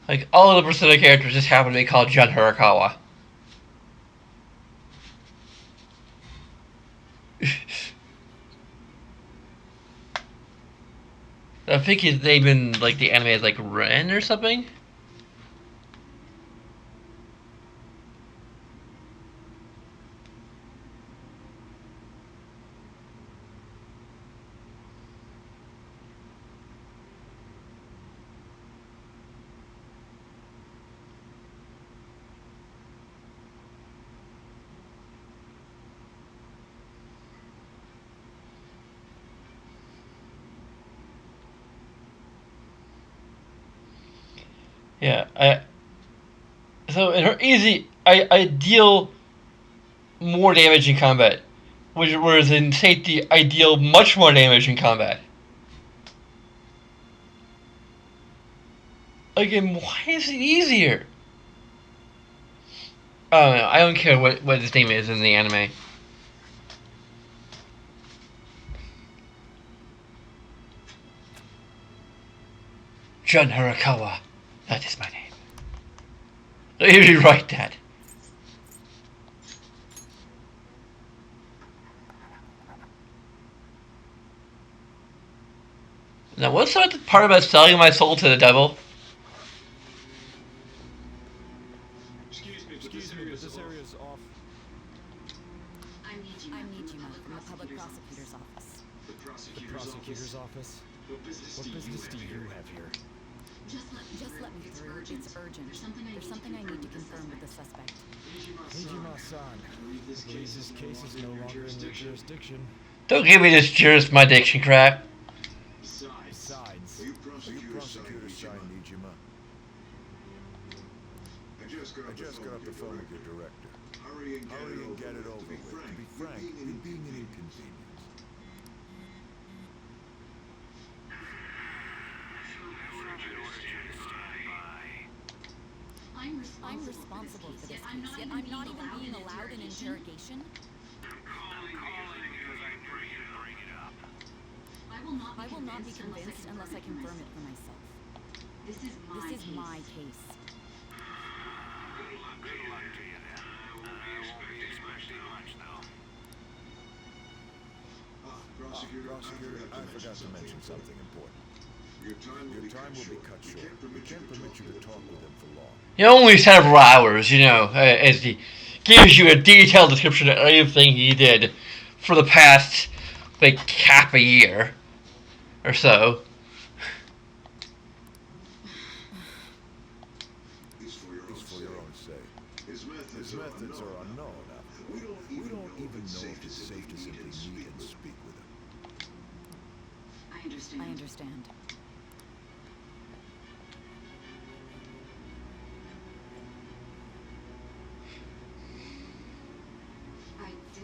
Like, all of the Persona characters just happen to be called Jun Hirakawa. I think his name in, like, the anime is, like, Ren or something? Yeah, so in her easy, I deal more damage in combat, whereas in safety, I deal much more damage in combat. Again, why is it easier? I don't know. I don't care what his name is in the anime. Jun Hirakawa. That is my name. Let me write that. Now, what's that part about selling my soul to the devil? Excuse me, but this area's off. I'm Nijima from the Public Prosecutor's Office. The prosecutor's office? What business do you have here? Just let me through. It's urgent. There's something I need to confirm with the suspect. Nijima-san, I believe this case is no longer in your jurisdiction. Don't give me this jurisdiction crap. Besides, Are you prosecutor sign Nijima? I just got off the phone with your director. Hurry and get it over with. To be frank, you're being an inconvenience. I'm responsible for this case, yet I'm not even being allowed an interrogation. I will not be convinced unless I confirm it for myself. This is my case. Good luck to you then. I won't be expecting much, though. Prosecutor, I forgot to mention something important. Your time will be cut short. We can't permit you to talk with him for long. Only several hours, as he gives you a detailed description of everything he did for the past, like, half a year or so. It's for your own sake. His methods are unknown. We don't even know if it's safe to simply meet and speak with him. I understand.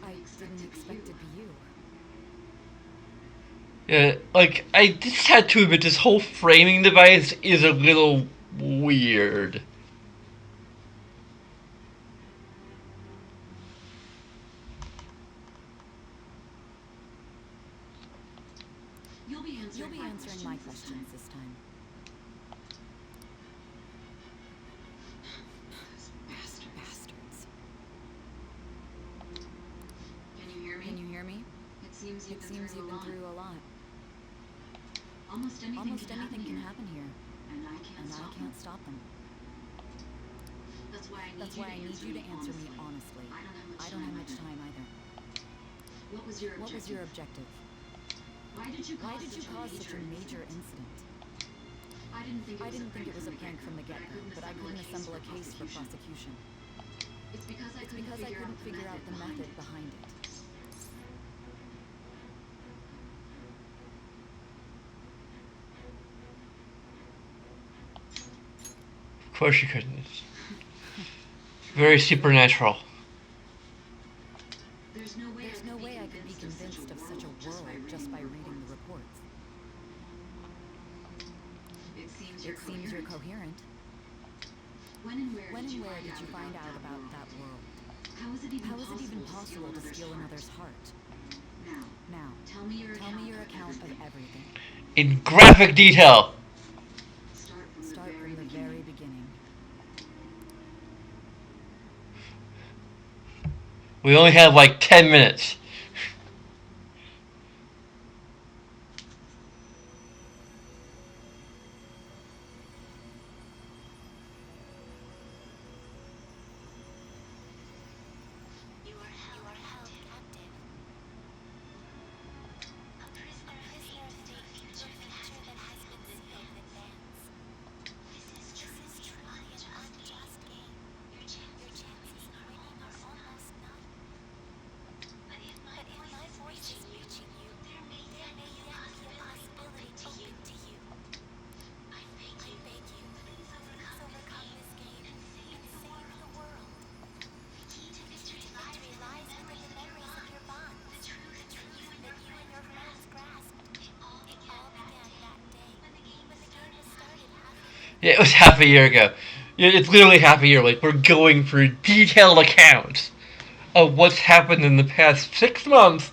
I didn't expect to be you. Yeah, like, I just had to admit this whole framing device is a little weird. You'll be answering my questions this time. Bastards. Can you hear me? It seems you've been through a lot. Almost anything can happen here, and I can't stop them. That's why I need you to answer me honestly. I don't have much time either. What was your objective? Why did you cause such a major incident? I didn't think it was a prank from the get-go, but I couldn't assemble a case for prosecution. It's because I couldn't figure out the method behind it. Of course you couldn't. It's very supernatural. There's no way I could be convinced of such a world just by reading the reports. It seems you're coherent. When and where did you find out about that world? How is it even possible to steal another's heart? Now, tell me your account of everything. In graphic detail. Start from the very beginning. We only have like 10 minutes. You are held captive. A prisoner of state future that has been sealed in advance. This is truly an unjust game. Your chances of winning are almost none. But if my voice is reaching you, there may yet be a possibility open to you. I beg you, please overcome this game and save the world. The key to victory lies within the memories of your bond. The truth that you and your friends grasped. It all began that day when the game started. Yeah, it was half a year ago. Yeah, it's literally half a year. Like, we're going through detailed accounts of what's happened in the past 6 months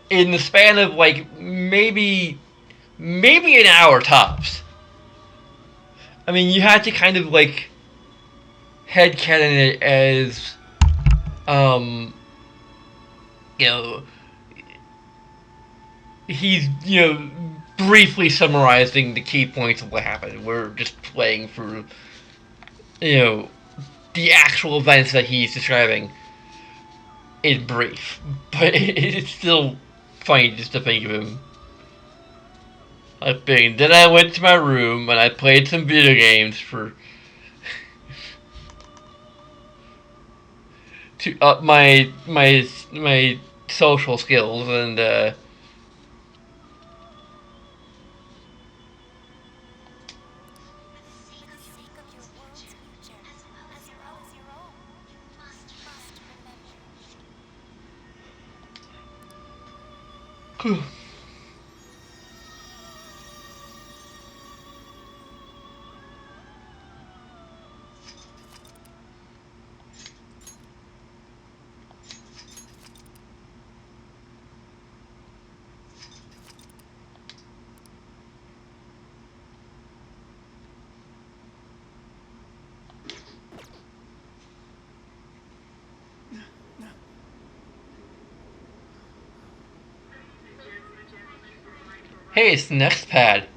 in the span of like maybe an hour tops. I mean, you had to kind of like headcanon it as you know, he's, you know, briefly summarizing the key points of what happened. We're just playing through, you know, the actual events that he's describing in brief. But it's still funny just to think of him. Then I went to my room and I played some video games for to up my social skills, and hey, it's the next pad.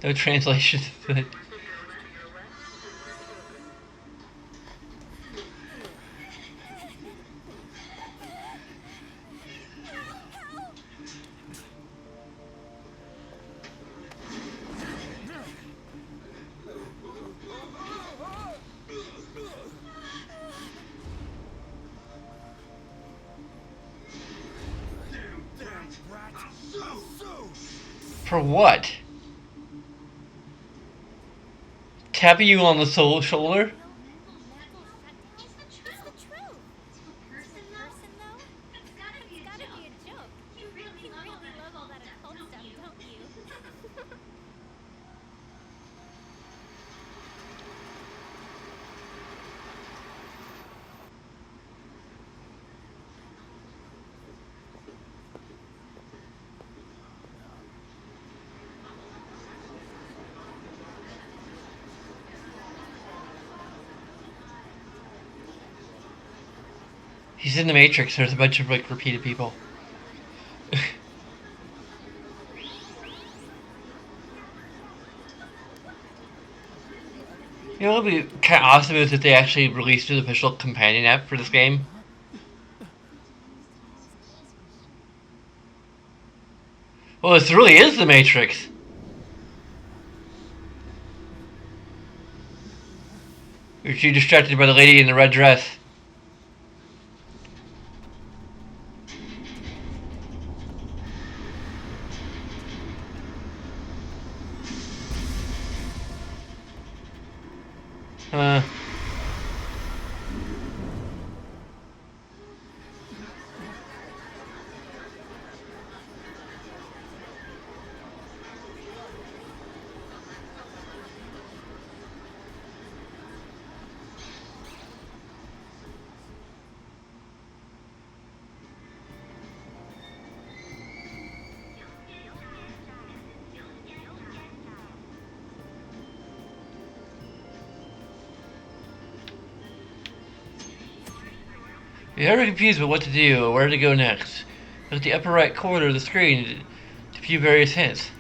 No translation. For what? Tapping you on the shoulder? It's the truth. He's in the Matrix. There's a bunch of like repeated people. You know what would be kind of awesome is if they actually released an official companion app for this game. Well, this really is the Matrix. Or she distracted by the lady in the red dress? You're ever confused with what to do or where to go next? Look at the upper right corner of the screen to view various hints.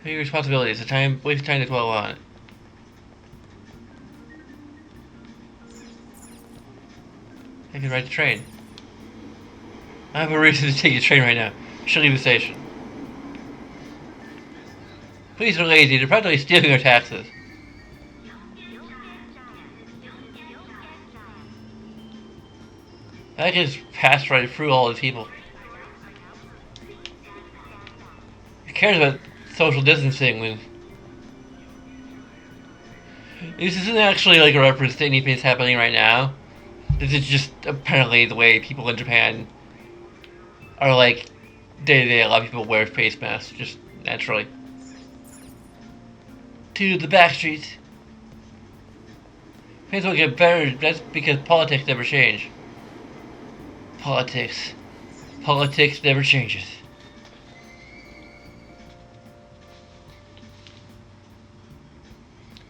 Your responsibilities. Waste time to dwell on it. I can ride the train. I have a reason to take the train right now. I should leave the station. Police are lazy. They're practically stealing our taxes. I just passed right through all the people. Who cares about social distancing when... This isn't actually like a reference to anything that's happening right now. This is just apparently the way people in Japan are like day to day. A lot of people wear face masks just naturally. To the back streets. Things will get better. That's because politics never change. Politics never changes.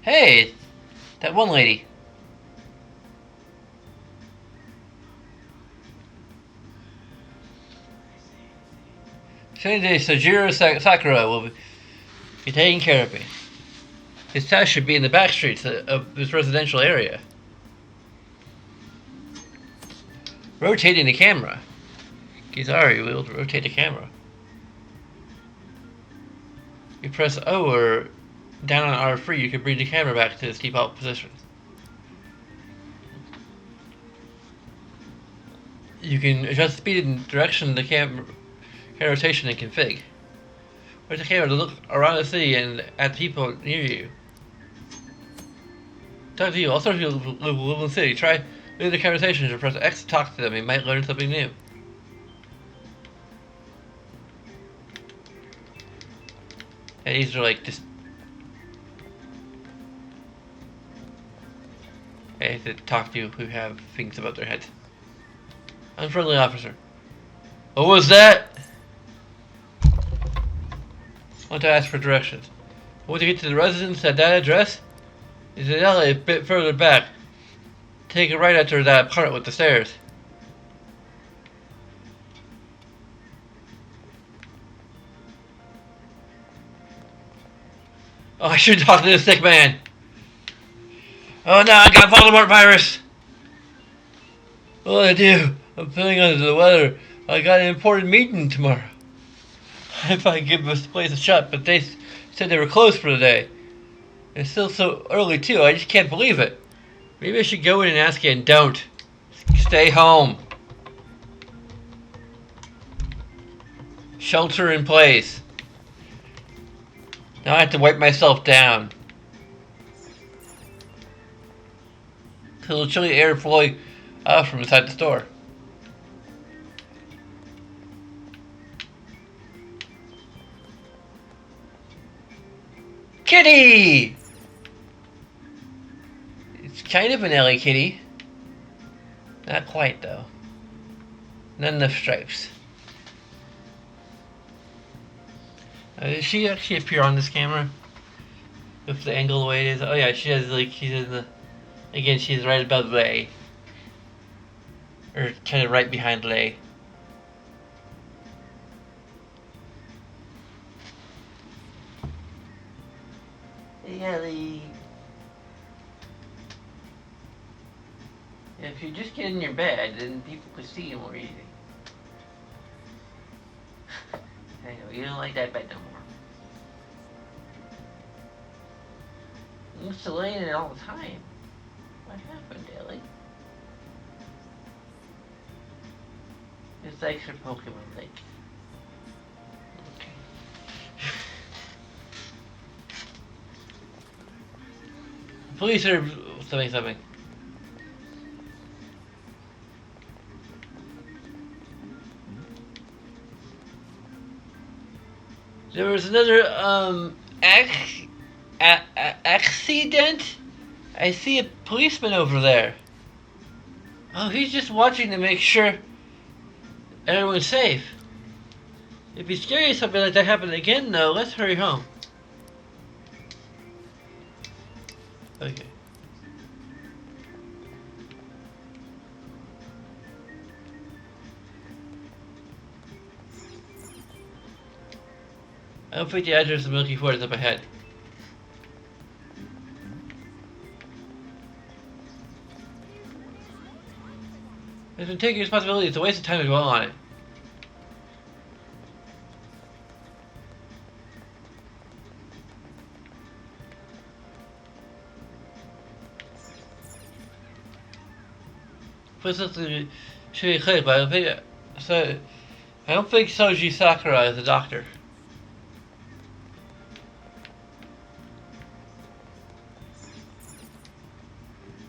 Hey, that one lady. Someday Sojiro Sakura will be taking care of me. His house should be in the back streets of this residential area. Rotating the camera. Kizaru will rotate the camera. You press O or down on R3, you can bring the camera back to its default position. You can adjust the speed and direction of the camera rotation in config. Where's the camera to look around the city and at people near you? Talk to you. Also, if you live in the city, try leave the conversations or press X to talk to them. You might learn something new. And these are like just. I have to talk to you who have things above their heads. Unfriendly officer. What was that? I want to ask for directions. I want to get to the residence at that address. Is an alley a bit further back. Take a right after that apartment with the stairs. Oh, I should talk to the sick man. Oh no, I got Voldemort virus. What do I do? I'm feeling under the weather. I got an important meeting tomorrow. If I give this place a shot, but they said they were closed for the day. It's still so early too, I just can't believe it. Maybe I should go in and ask you and don't. Stay home. Shelter in place. Now I have to wipe myself down. Till the chilly air flowing out from inside the store. Kitty! It's kind of an LA Kitty. Not quite though. Not enough stripes. Did she actually appear on this camera? With the angle the way it is. Oh yeah, she has like she's in the. Again, she's right above Lei. Or kind of right behind Lei. Yeah, if you just get in your bed, then people could see you more easy. Anyway, you don't like that bed no more. You used to lay in it all the time. What happened, Ellie? It's extra Pokemon Lake. Okay. Police are something. There was another accident. I see a policeman over there. Oh, he's just watching to make sure everyone's safe. It'd be scary if something like that happened again, though. Let's hurry home. Okay. I don't think the address of Milky Ford is up ahead. It's been taking responsibility. It's a waste of time to dwell on it. I don't think Soji Sakura is a doctor.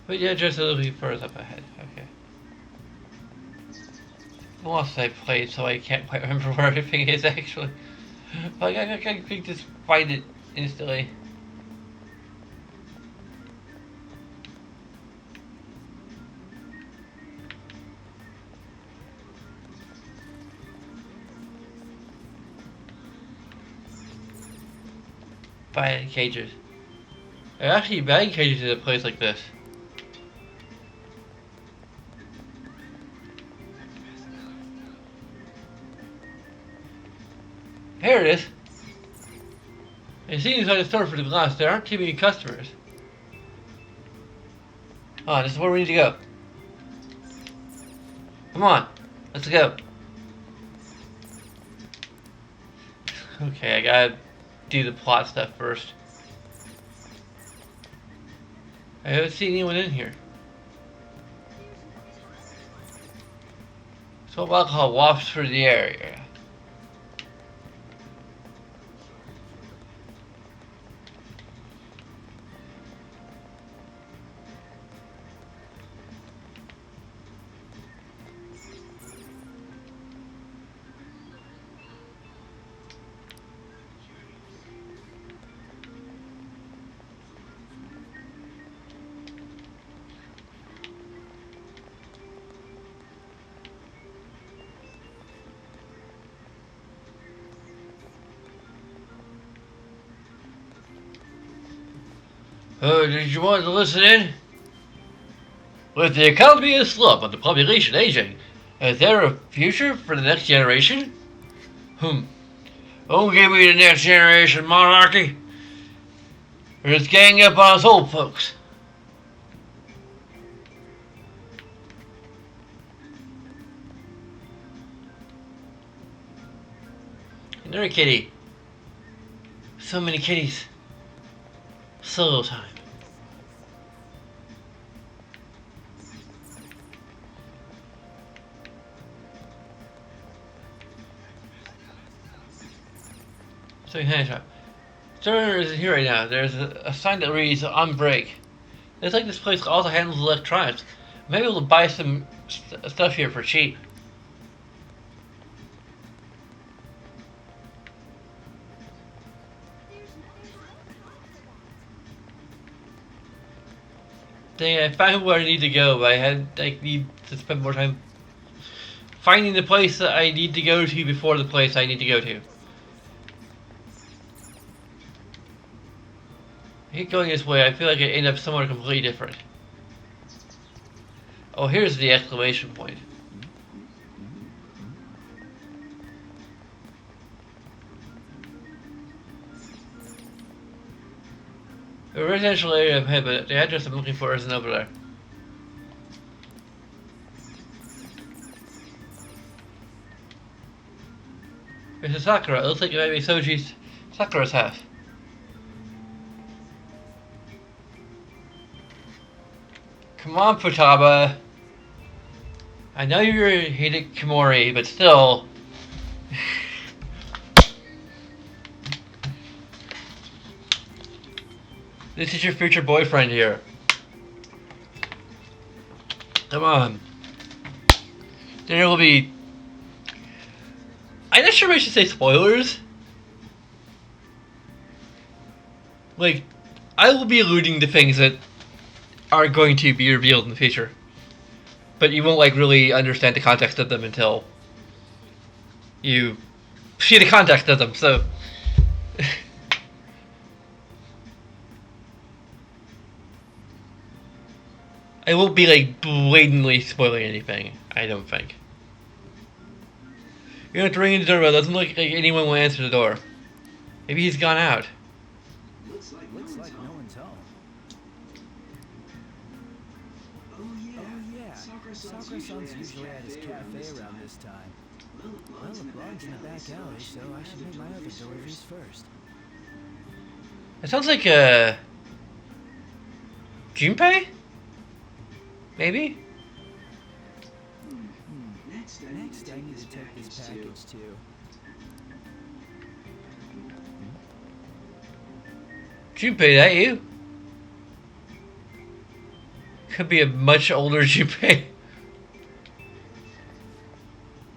But the address of Milky Ford is up ahead. Okay. Lost I played, so I can't quite remember where everything is actually. Like I can just find it instantly. Batting cages. Actually, batting cages in a place like this. Here it is. It seems like a store for the glass. There aren't too many customers. Oh, this is where we need to go. Come on, let's go. Okay, I gotta do the plot stuff first. I haven't seen anyone in here. So alcohol wafts through the area. Oh, did you want to listen in? With the economy in a slump and the population aging, is there a future for the next generation? Don't give me the next generation monarchy. Or it's gang up on us old folks. Another kitty. So many kitties. Solo time. So hand shop. Turner isn't here right now. There's a sign that reads on break. It's like this place also handles electronics. Maybe we'll buy some stuff here for cheap. Dang, I found where I need to go, but I need to spend more time finding the place that I need to go to before the place I need to go to. keep going this way, I feel like it end up somewhere completely different. Oh, here's the exclamation point. The residential area of head, but the address I'm looking for isn't over there. There's a Sakura. It looks like it might be Soji's Sakura's house. Come on, Futaba. I know you're Hidekomori, but still. This is your future boyfriend here. Come on. There will be... I'm not sure if I should say spoilers. Like, I will be alluding to things that are going to be revealed in the future. But you won't, like, really understand the context of them until you see the context of them, so... I won't be, like, blatantly spoiling anything, I don't think. You're going to ring the doorbell. Doesn't look like anyone will answer the door. Maybe he's gone out. Looks like no one's home. Oh yeah. Sakura-san's usually at his cafe around this time. Well, the bar's in the back alley, so I should make my other deliveries first. It sounds like, Junpei? Maybe? Next, I need to take this package too. Junpei, that you? Could be a much older Junpei.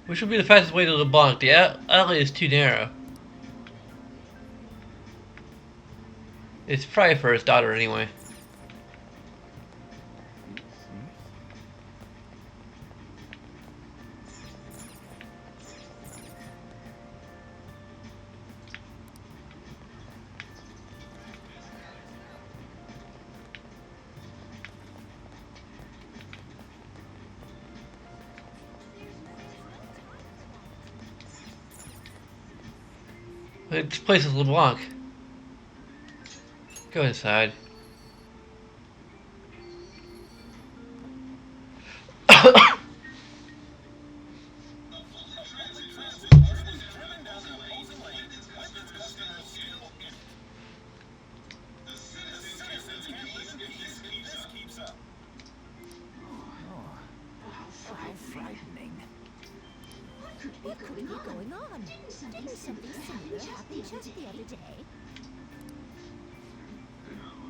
Which would be the fastest way to LeBlanc? The alley is too narrow. It's probably for his daughter anyway. This place is LeBlanc. Go inside. What could be going on? Didn't something similar happen just the other day?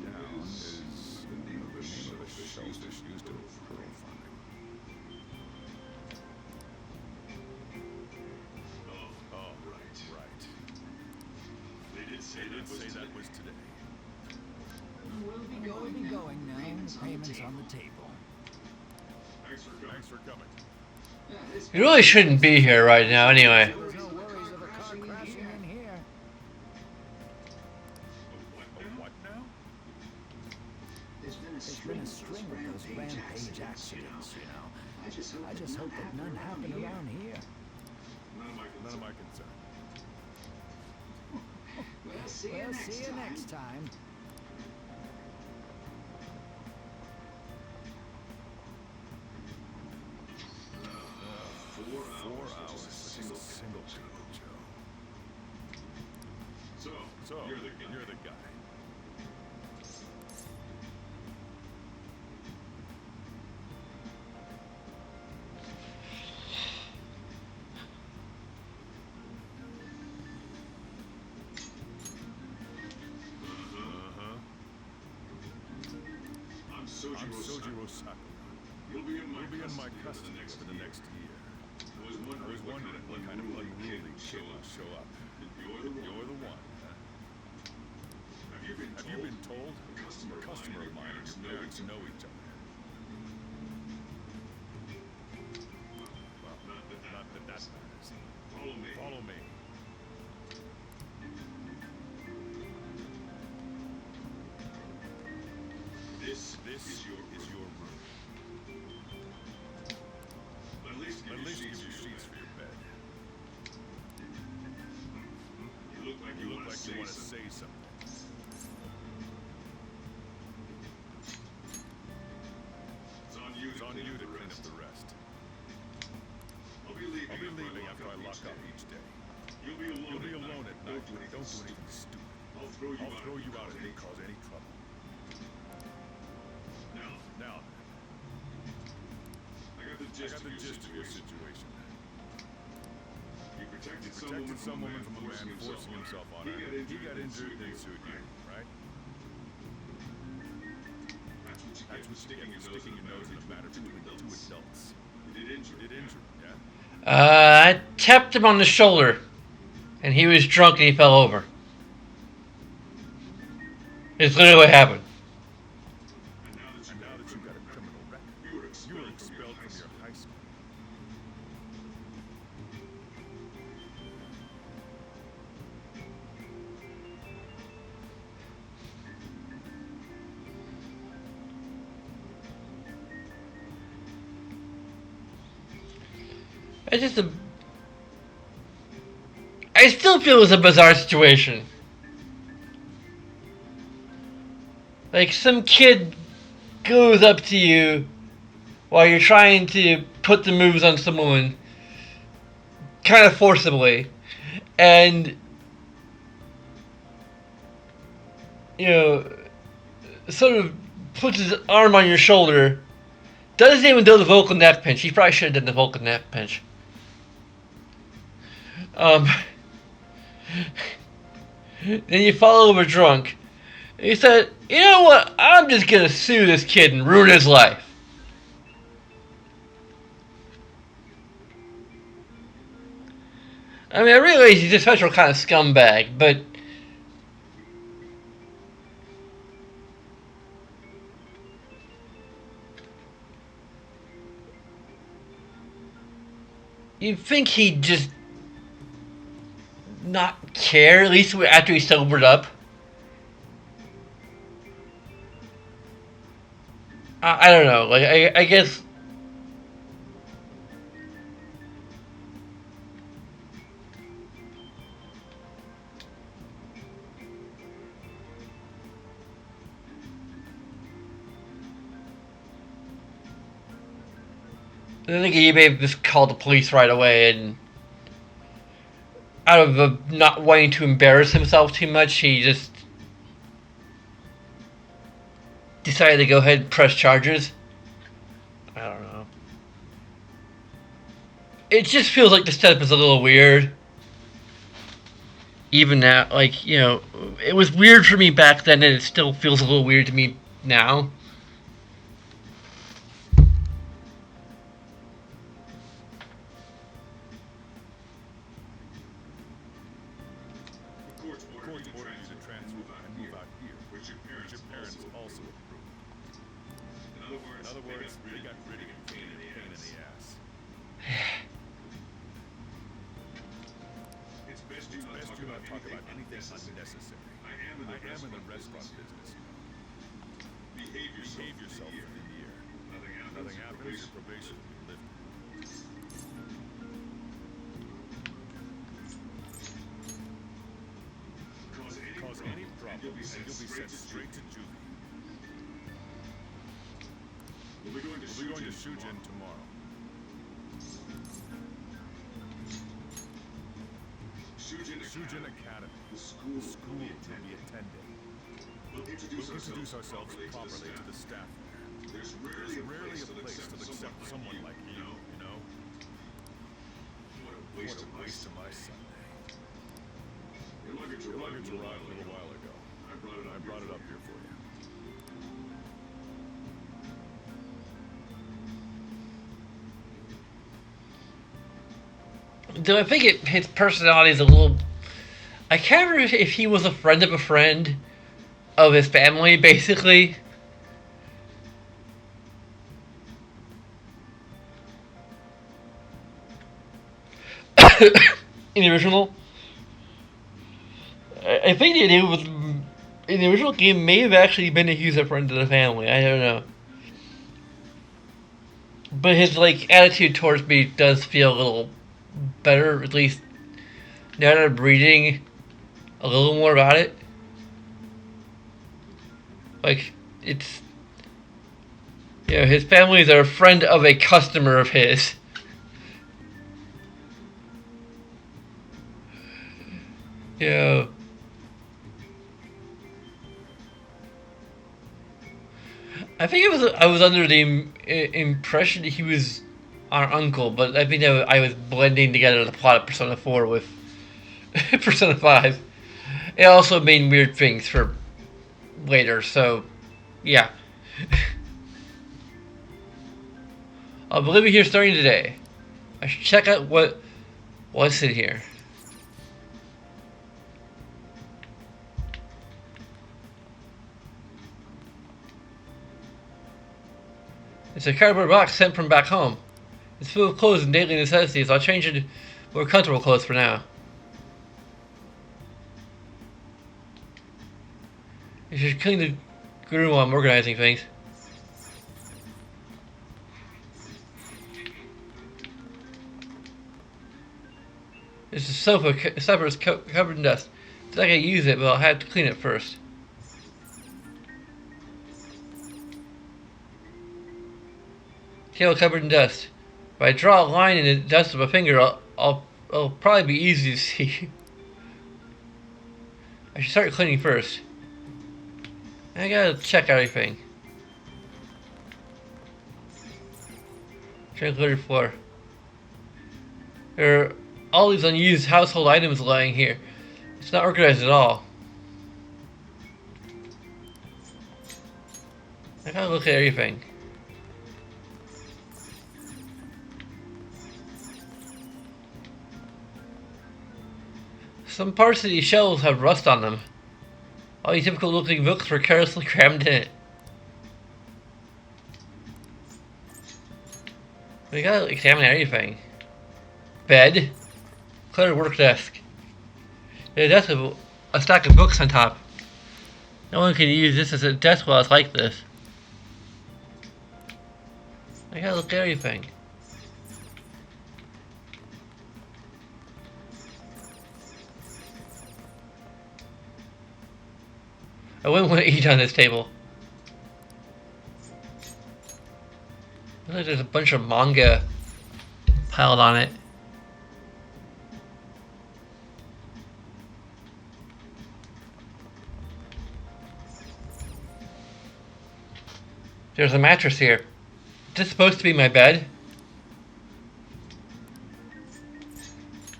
Down is the name of the shellfish used in pearl farming. Oh, right. They did say that was today. We'll be going now. Payment's on the table. Thanks for coming. You really shouldn't be here right now anyway. There's no worries of a car crashing in here. What now? There's been a string of those rampage accidents, you know. I just hope that none happen around here. None of my concern. We'll see you next time. Four hours, single Joe. So you're the guy. I'm Sojiro Sakura. You'll be in my custody for the next year. I was wondering what kind of unruly kid will show up. You're the one, huh? Have you been told? A customer of mine and your parents know each other. Well, not that matters. Follow me. is your room. At least give you sheets for your bed. You look like you want to say something. It's on you to clean up the rest. I'll be leaving after I lock up each day. You'll be alone at night. Don't do anything stupid. I'll throw you out if you cause any trouble. Now, I got the gist of your situation. You protected some woman from a man forcing himself on her. He got injured and sued you, right? That's what sticking your nose in a matter between two adults. You did injure, yeah? I tapped him on the shoulder, and he was drunk and he fell over. It's literally what happened. And now that you got a criminal record, you were expelled from your high school. I still feel it's a bizarre situation. Like, some kid goes up to you while you're trying to put the moves on someone kind of forcibly, and, you know, sort of puts his arm on your shoulder, doesn't even do the vocal neck pinch. He probably should have done the vocal neck pinch. Then you fall over drunk. And he said, you know what, I'm just going to sue this kid and ruin his life. I mean, I realize he's a special kind of scumbag, but you'd think he'd just not care, at least after he sobered up. I don't know, like, I guess... I think he may have just called the police right away, and out of not wanting to embarrass himself too much, he just decided to go ahead and press charges. I don't know. It just feels like the setup is a little weird. Even now, like, you know, it was weird for me back then, and it still feels a little weird to me now. Shujin Academy, the school to be attending. We'll introduce ourselves properly to the staff there. There's rarely a place to accept someone like you know? What a waste of my Sunday. Your luggage arrived a little while ago. I brought it up here for you. Do I think his personality is a little... I can't remember if he was a friend of his family, basically. In the original. I think the idea was... In the original game, may have actually been that he was a friend of the family. I don't know. but his like attitude towards me does feel a little better, at least now that I'm reading a little more about it. Like, it's, you know, his families are a friend of a customer of his. You know, I think I was under the impression that he was our uncle, but I think that I was blending together the plot of Persona 4 with Persona 5. It also made weird things for later, so yeah. I'll be living here starting today. I should check out what's in here. It's a cardboard box sent from back home. It's full of clothes and daily necessities. I'll change it to more comfortable clothes for now. You should clean the room while I'm organizing things. It's a sofa is covered in dust. It's like I use it, but I'll have to clean it first. Tail covered in dust. If I draw a line in the dust with a finger, it'll probably be easy to see. I should start cleaning first. I gotta check everything. Check the floor. There are all these unused household items lying here. It's not organized at all. I gotta look at everything. Some parts of these shelves have rust on them. All these typical looking books were carelessly crammed in it. We gotta examine everything. Bed. Cluttered work desk. There's a desk with a stack of books on top. No one can use this as a desk while it's like this. I gotta look at everything. I wouldn't want to eat on this table. Looks like there's a bunch of manga piled on it. There's a mattress here. Is this supposed to be my bed?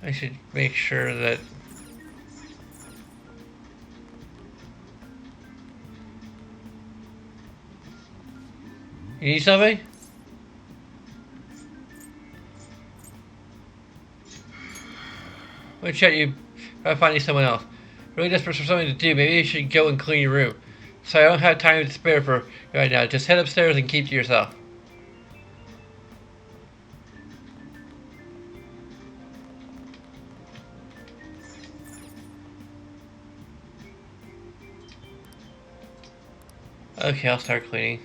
I should make sure that... You need something? Wait, chat, you gotta find you someone else. Really desperate for something to do. Maybe you should go and clean your room. So I don't have time to spare for you right now. Just head upstairs and keep to yourself. Okay, I'll start cleaning.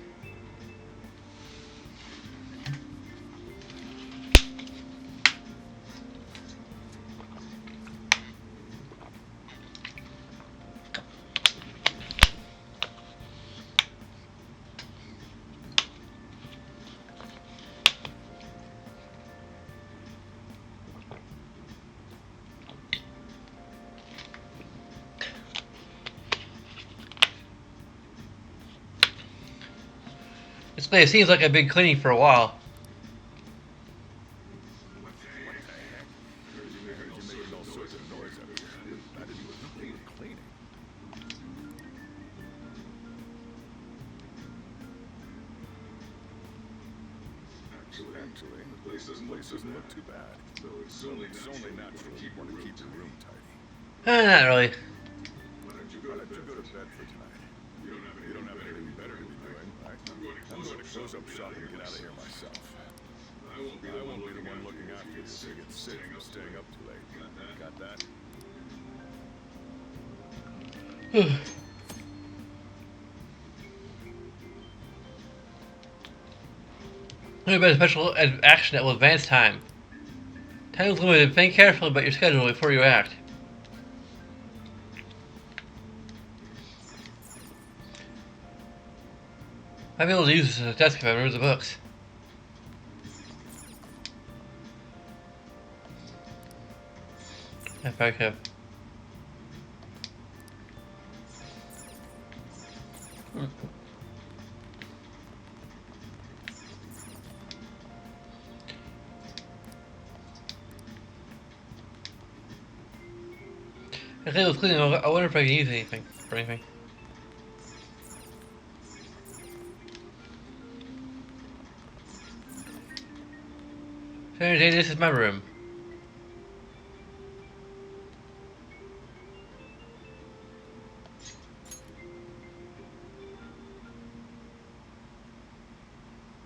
It seems like I've been cleaning for a while. Actually, the place doesn't look too bad. So it's only natural you want to keep the room tidy. Not really. Why don't you go to bed for tonight? You don't have anything better to be doing, right? I'm going to close up shop and get out of here myself. I won't be the one looking after you so you get sick from staying up too late. Got that? Only by special action that will advance time. Time is limited. Think carefully about your schedule before you act. I'll be able to use this as a desk if I remember the books. If I could. I think it was clean. I wonder if I can use anything for anything. Saturday, this is my room.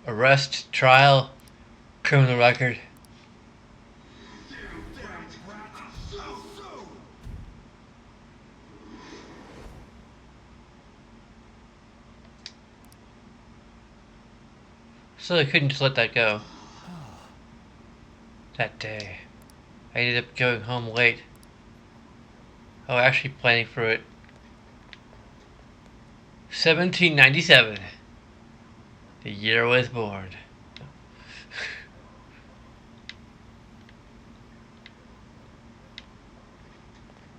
Arrest, trial, criminal record. So I couldn't just let that go. That day, I ended up going home late. Oh, actually planning for it. 1797. The year I was born.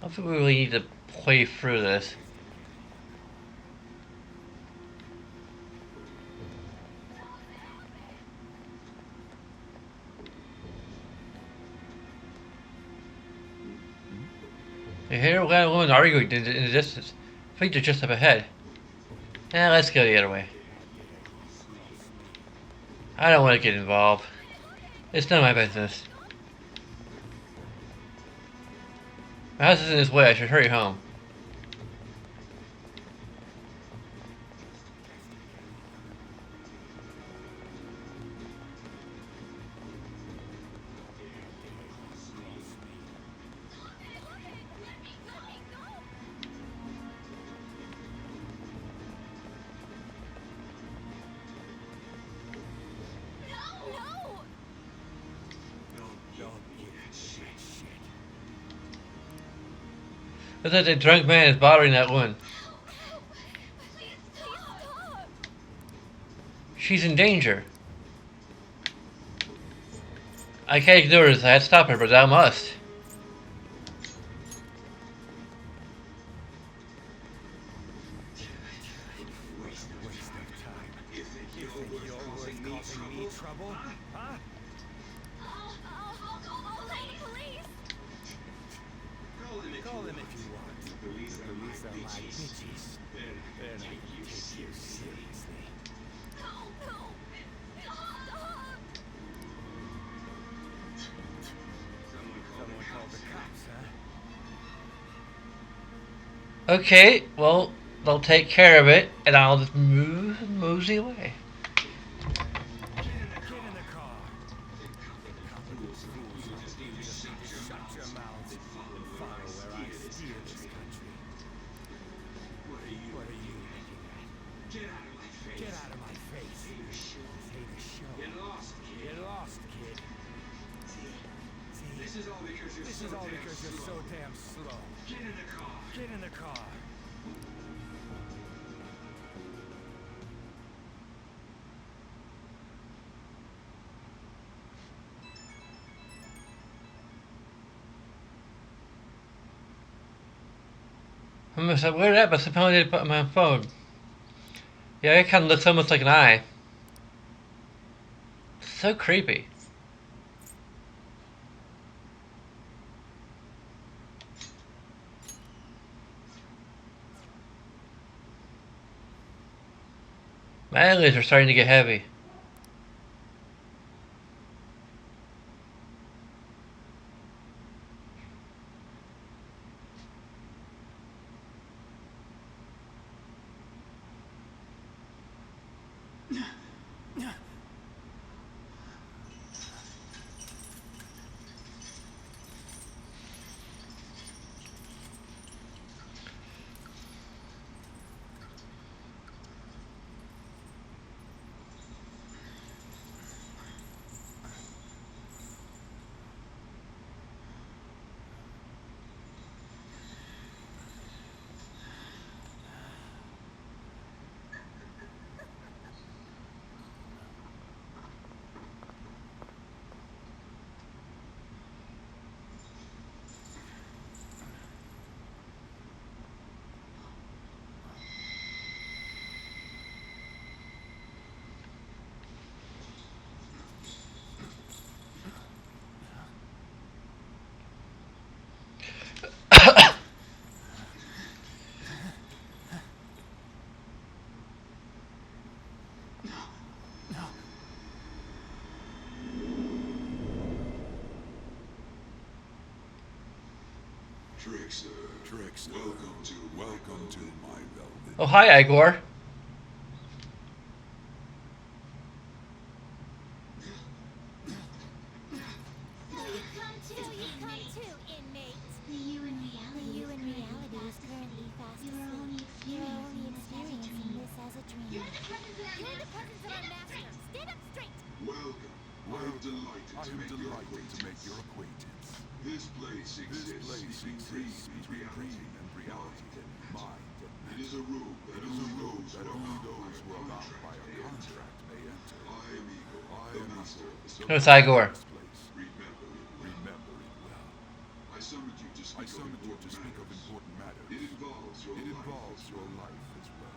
I think we really need to play through this. I hear a guy and woman arguing in the distance. I think they're just up ahead. Let's go the other way. I don't want to get involved. It's none of my business. My house is in this way. I should hurry home. Looks like the drunk man is bothering that woman. She's in danger. I can't ignore this. I had to stop her, but I must. Okay, well, they'll take care of it, and I'll just mosey away. This is all because you're so damn slow. Get in the car. Get in the car. I must have, where that? But somehow I did put it on my phone. Yeah, it kind of looks almost like an eye. So creepy. My eyelids are starting to get heavy. Trickster. Welcome to my velvet. Oh, hi, Igor. Come to, inmates. The you in reality is currently fast asleep. You're only experiencing this as a dream. You're the presence of our master. Stand up straight. Welcome. I am delighted to make your acquaintance. This place exists between dream and reality, mind. It is a room that only those who are bound by a contract may enter. I am Igor, the master. No, it's Igor. Remember it well. I summoned you to speak of important matters. It involves your life as well.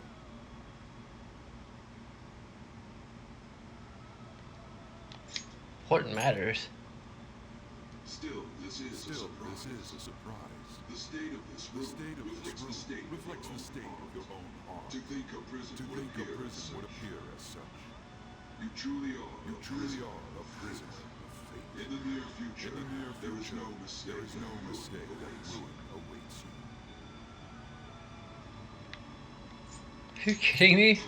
Important matters. Still, this is a surprise. The state of this room reflects the state of your own heart. To think a prison would appear as such. You truly are a prisoner of fate. In the near future, there is no mistake that ruin awaits you. Are you kidding me?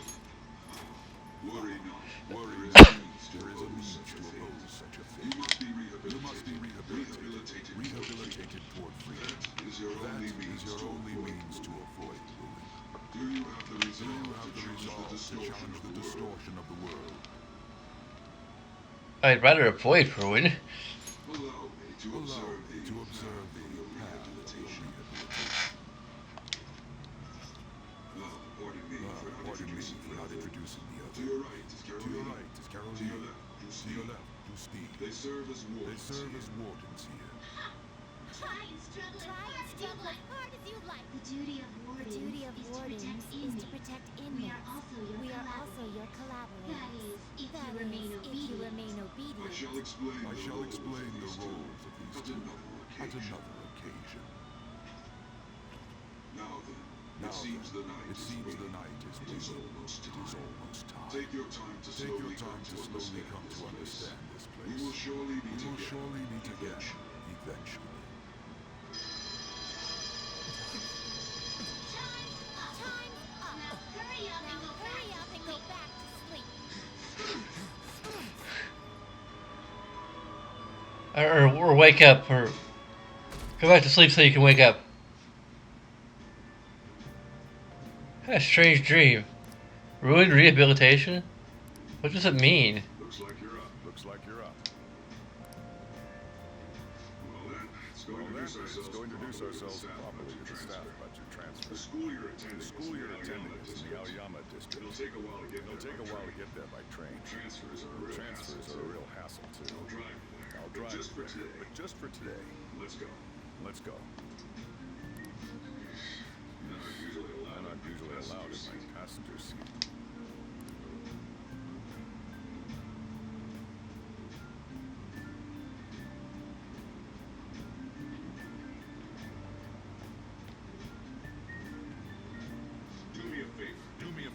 Worry not. There is a means to oppose such a fate. You must be rehabilitated toward freedom. That is your only means to avoid ruin. Do you have the resolve to challenge the distortion of the world? I'd rather avoid ruin. Allow me to observe the path of rehabilitation. Pardon me for not introducing the other. To your right is Caroline. To your left, Steve. They serve as wardens here. Try and struggle as hard as you like. The duty of wardens is to protect inmates. We are also your collaborators. That is, if you remain obedient. I shall explain the roles of these two at another occasion. Now then, it seems the night is almost time. Take your time to slowly come to understand this place. We will surely meet again eventually. Time's up. Now hurry up and go back to sleep. Or wake up, or go back to sleep so you can wake up. What a strange dream. Ruin rehabilitation? What does it mean? Looks like you're up. Well then, let's go introduce ourselves properly to the staff about your transfer. The school you're attending is in the Aoyama district. It'll take a while to get there by train. Transfers are a real hassle too. I'll drive you there, but just for today. Let's go. I'm not usually allowed in my passenger seat. Do me a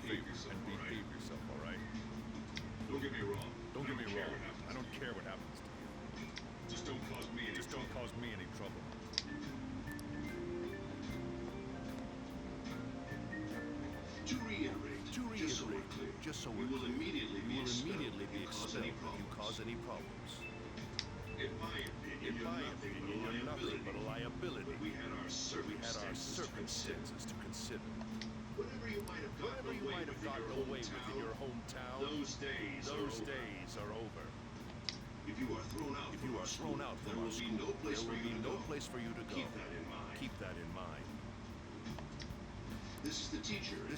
favor and behave yourself, all right? Don't get me wrong. I don't care what happens to you. Just don't cause me any trouble. To reiterate, just so we're clear, we will immediately be expelled if you cause any problems. In my opinion, you're nothing but a liability. We had our circumstances to consider. Whatever you might have gotten away with in your hometown, those days are over. If you are thrown out, there will be no place for you to go. Keep that in mind. This is the teacher in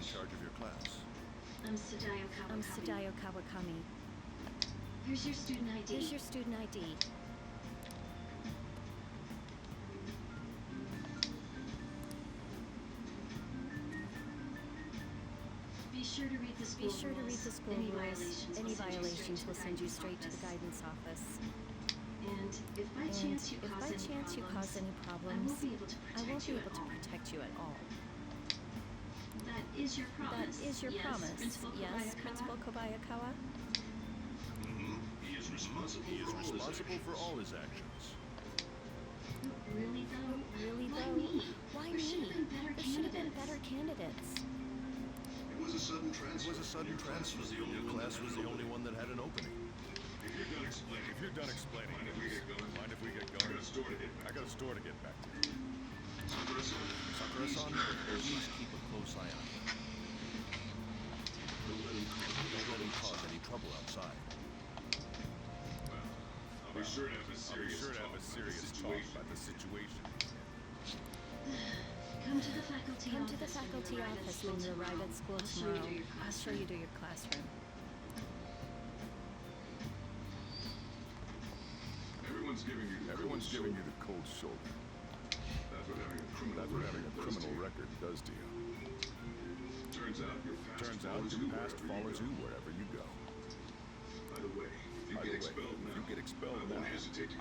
charge of your class. I'm Sadayo Kawakami. Here's your student ID. Be sure to read the school rules. Any violations will send you straight to the guidance office. And if by chance you cause any problems, I won't be able to protect you at all. That is your promise. Yes, Principal Kobayakawa? He is responsible for all his actions. Really though? It was a sudden transfer. Your class was the only one that had an opening. If you're done explaining, mind if we get going? I got a store to get back to. Sakura-san, please keep a close eye on him. Don't let him cause any trouble outside. I'll be sure to have a serious talk about the situation. Come to the faculty office when you arrive at school tomorrow. I'll show you to your classroom. Everyone's giving you the cold shoulder. That's what having a criminal record does to you. Turns out your past follows you wherever you go. By the way, if you get expelled now, I won't hesitate to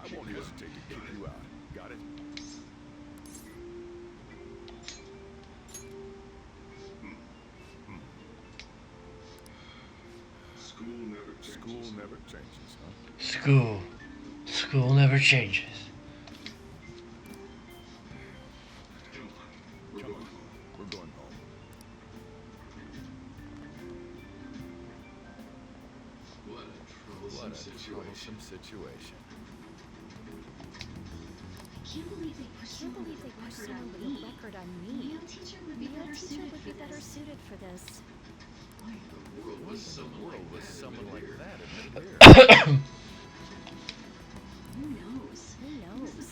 kick you out. Got it? School never changes, huh? School never changes. Come on, we're going home. What a troublesome situation. I can't believe they pushed someone with a record on me. Your teacher would be better suited for this. What in the world was someone like that admitted here? Who knows? It was the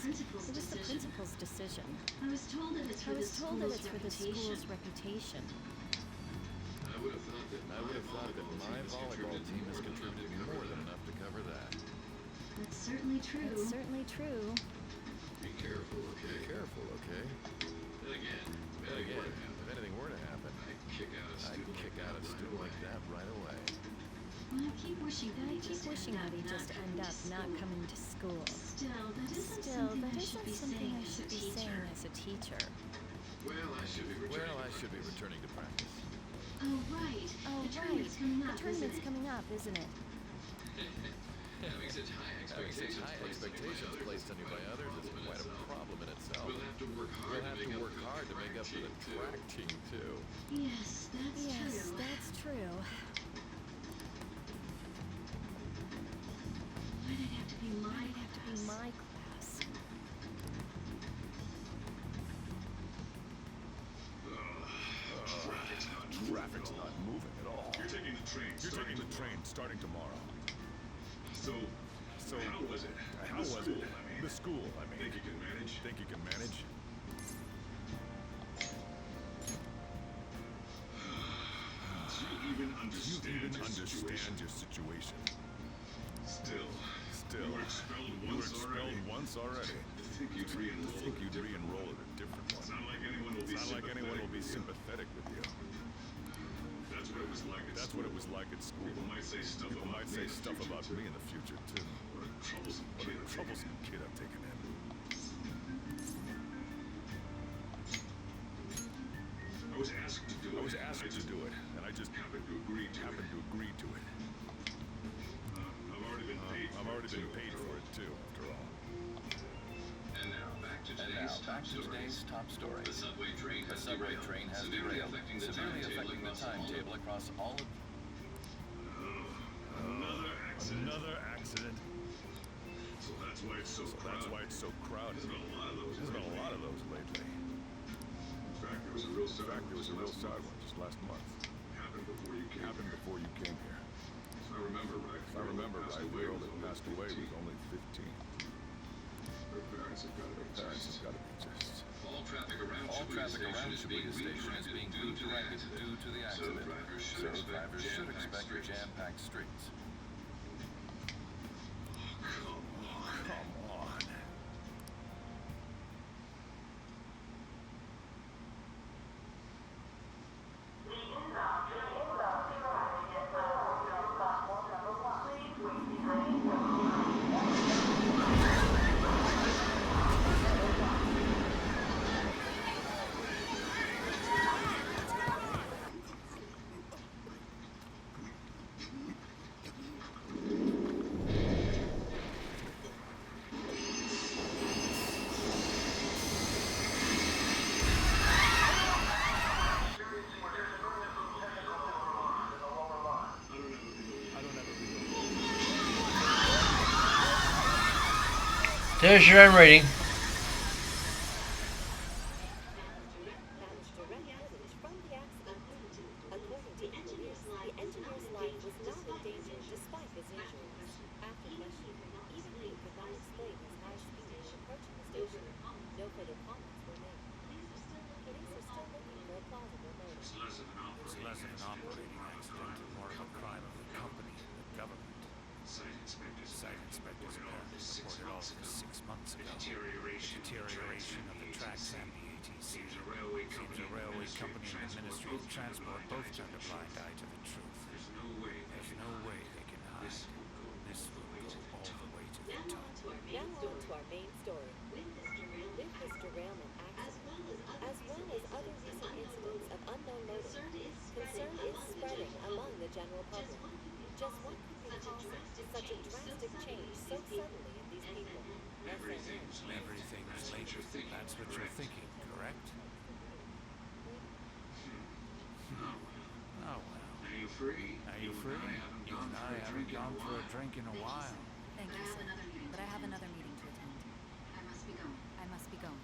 principal's decision. I was told that it's for the school's reputation. I would have thought that my volleyball team has contributed more than enough to cover that. That's certainly true. Be careful, okay? Then again, if anything were to happen, I'd kick out a student like that right away. Well, I keep wishing that he just end up not coming to school. Still, that isn't something I should be saying as a teacher. Well, I should be returning to practice. Oh, right. The tournament's coming up, isn't it? Having such high expectations placed on you by others is quite a problem in itself. We'll have to work hard to make up for the track team, too. Yes, that's true. Why'd it have to be my class? Traffic's not moving at all. You're taking the train starting tomorrow. So how was it? The school, I mean. Think you can manage? Do you even understand your situation? Still, you were expelled once already. Think you'd re-enroll at a different one. It's not like anyone will be sympathetic with you. That's what it was like at school. People might say stuff about me in the future, too. What a troublesome kid I've taken in. I was asked to do it, and I just happened to agree to it. I've already been paid for it, too, after all. And now, back to today's top story. The subway train has derailed, severely affecting the timetable across all of... Another accident. So that's why it's so crowded. There's been a lot of those lately. In fact, there was a real sad one just last month. Happened before you came here. If I remember right, the girl that passed away was only 15. Her parents have got to be just... All traffic around Shibuya Station is being redirected due to the accident. So drivers should expect jam-packed streets. Come on. There's your M rating. That was direct footage from the accident. According to police, the engineer's life was not in danger despite his injuries. After questioning, even he could not explain his high speed when approaching the station. No further comments were made. Police are still looking for a plausible motive. It's less of an operating accident and more of a crime of the company and the government. Site inspectors apparently reported all of this 6 months ago. Deterioration of the tracks and the ATC. Seems a railway company and the Ministry of Transport both turned a blind eye to the truth. There's no way they can hide. This will go all the way to the top. Now on to our main story. With this derailment accident, as well as other recent incidents of unknown motive, concern is spreading among the general public. Just what could be causing such a drastic change so suddenly in these people? Everything's linked. That's what you're thinking, correct? Oh well. Are you free? You and I haven't gone for a drink in a while. Thank you, sir. But I have another meeting to attend. I must be going.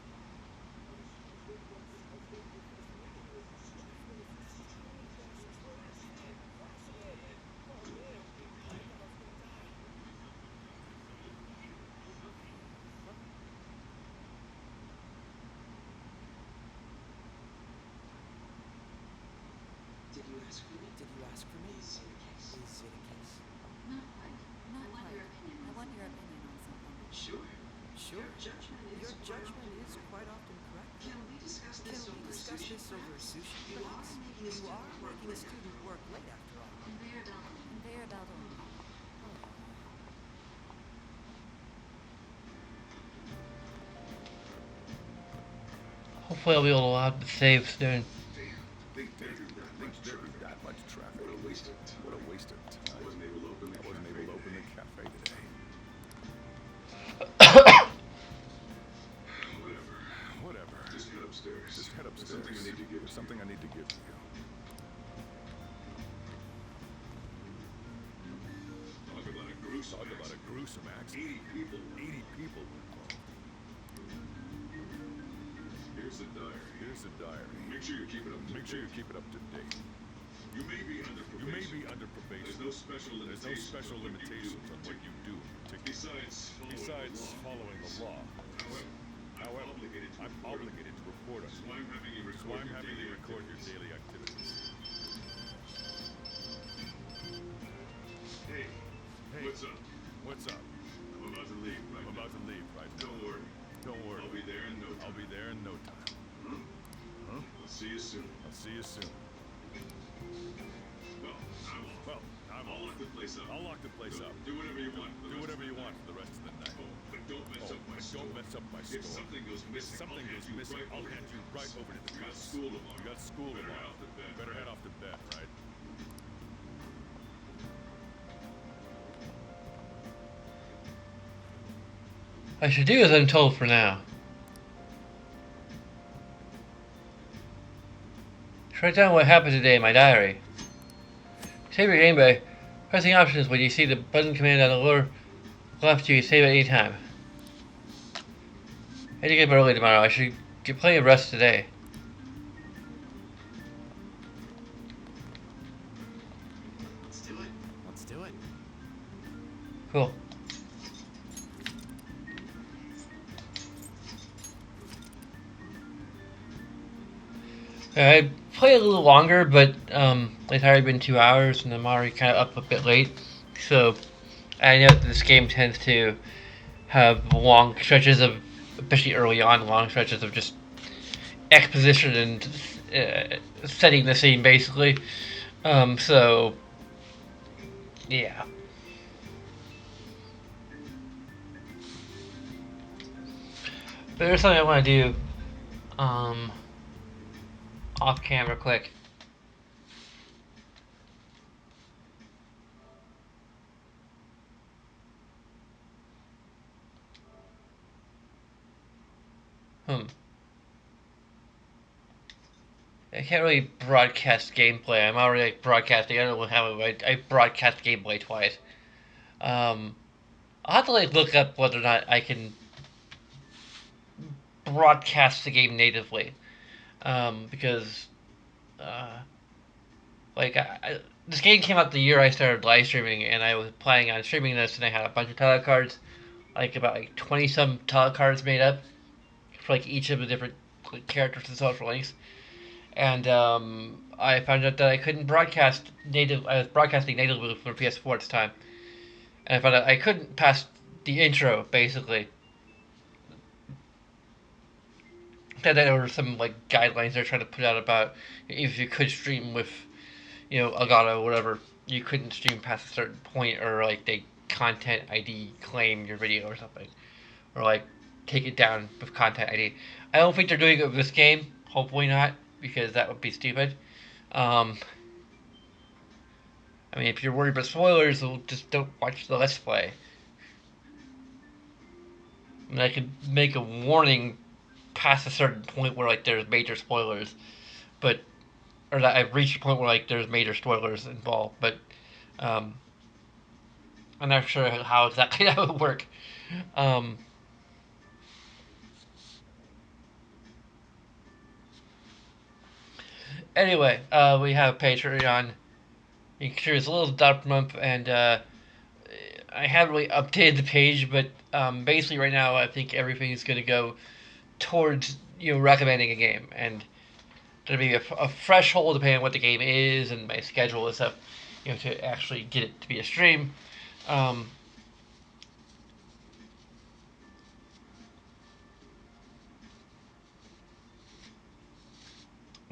Did you ask for me? Is it a case? Not quite. I want your opinion on something. Sure. Your judgment is quite often correct. Can we discuss this over sushi? You are making a student work late after all. Conveyor belt only. Hopefully I'll be able to allow to save soon. Think there be that much traffic. What a waste of time. I wasn't able to open the cafe today. Whatever. Just head upstairs. There's something I need to give you. Talk about a gruesome accident. 80 people were involved. Here's the diary. Make sure you keep it up to date. You may be under probation. There's no special limitations on what you do in particular. Besides following the law. However, I'm obligated to report on you. So I'm having you record your daily activities. Hey, what's up? I'm about to leave right now. Don't worry. I'll be there in no time. Huh? I'll see you soon. Well, I'll lock the place up. Do whatever you want for the rest of the night. But don't mess up my store. If something goes missing, I'll hand you right over to the cops. You got school tomorrow. Better head off to bed, right? I should do as I'm told for now. Just write down what happened today in my diary. Save your game by pressing options when you see the button command on the lower left. You can save at any time. I need to get up early tomorrow. I should get plenty of rest today. Let's do it. Cool. I played a little longer, but it's already been 2 hours, and I'm already kind of up a bit late. So I know that this game tends to have long stretches of, especially early on, long stretches of just exposition and setting the scene, basically. So yeah. But there's something I want to do. Off camera quick. I can't really broadcast gameplay. I'm already like broadcasting. I don't know how I broadcast gameplay twice. I'll have to like look up whether or not I can broadcast the game natively, because like this game came out the year I started live streaming, and I was planning on streaming this, and I had a bunch of title cards, like about 20 some title cards made up for like each of the different characters and social links, and I found out that I couldn't broadcast native. I was broadcasting natively for PS4 at the time, and I found out I couldn't pass the intro basically. That there were some like guidelines they're trying to put out about if you could stream with, Elgato or whatever, you couldn't stream past a certain point, or like they content ID claim your video or something, or like take it down with content ID. I don't think they're doing it with this game. Hopefully not, because that would be stupid. I mean, if you're worried about spoilers, well, just don't watch the Let's Play. I mean, I could make a warning past a certain point where like there's major spoilers, but or that I've reached a point where like there's major spoilers involved, but I'm not sure how exactly that would work. Anyway, we have Patreon. You can contribute a little $1 per month, and I haven't really updated the page, but basically right now I think everything is going to go towards recommending a game, and there'll be a threshold depending on what the game is and my schedule and stuff, to actually get it to be a stream.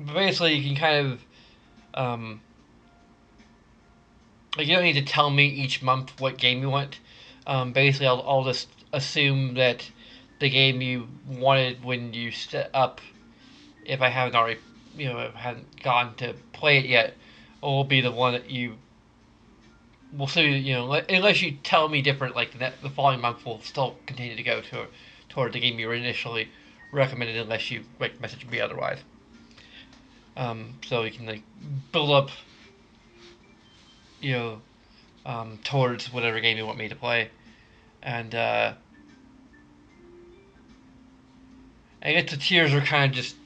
But basically, you can kind of like, you don't need to tell me each month what game you want. Basically, I'll just assume that the game you wanted when you set up, if I haven't already, haven't gone to play it yet, will be the one that you will see. Unless you tell me different, like the following month will still continue to go toward the game you initially recommended, unless you message me otherwise. So you can like build up, towards whatever game you want me to play, and I guess the tiers are kind of just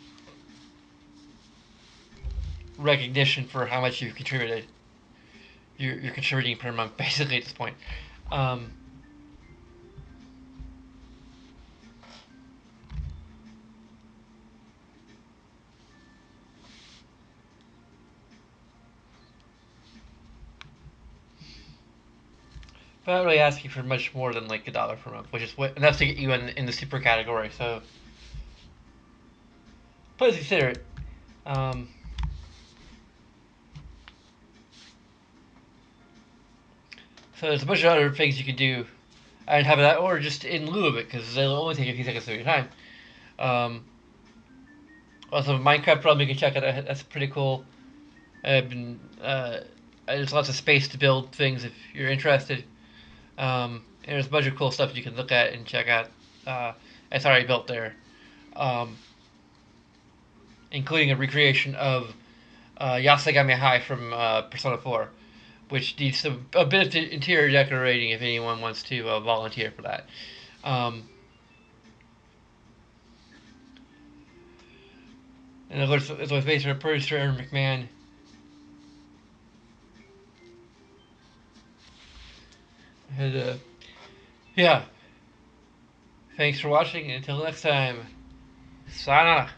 recognition for how much you've contributed. You're contributing per month, basically, at this point. But I'm not really asking for much more than like $1 per month, which is enough to get you in the super category. So please consider it. So there's a bunch of other things you can do and have that, or just in lieu of it, because they'll only take a few seconds of your time. Also, Minecraft Realm, you can check out. That's pretty cool. There's lots of space to build things if you're interested. And there's a bunch of cool stuff you can look at and check out. It's already built there, including a recreation of Yasagami High from Persona 4, which needs a bit of interior decorating if anyone wants to volunteer for that. And of course, it was based on producer Aaron McMahon. And yeah, thanks for watching, and until next time, sayonara.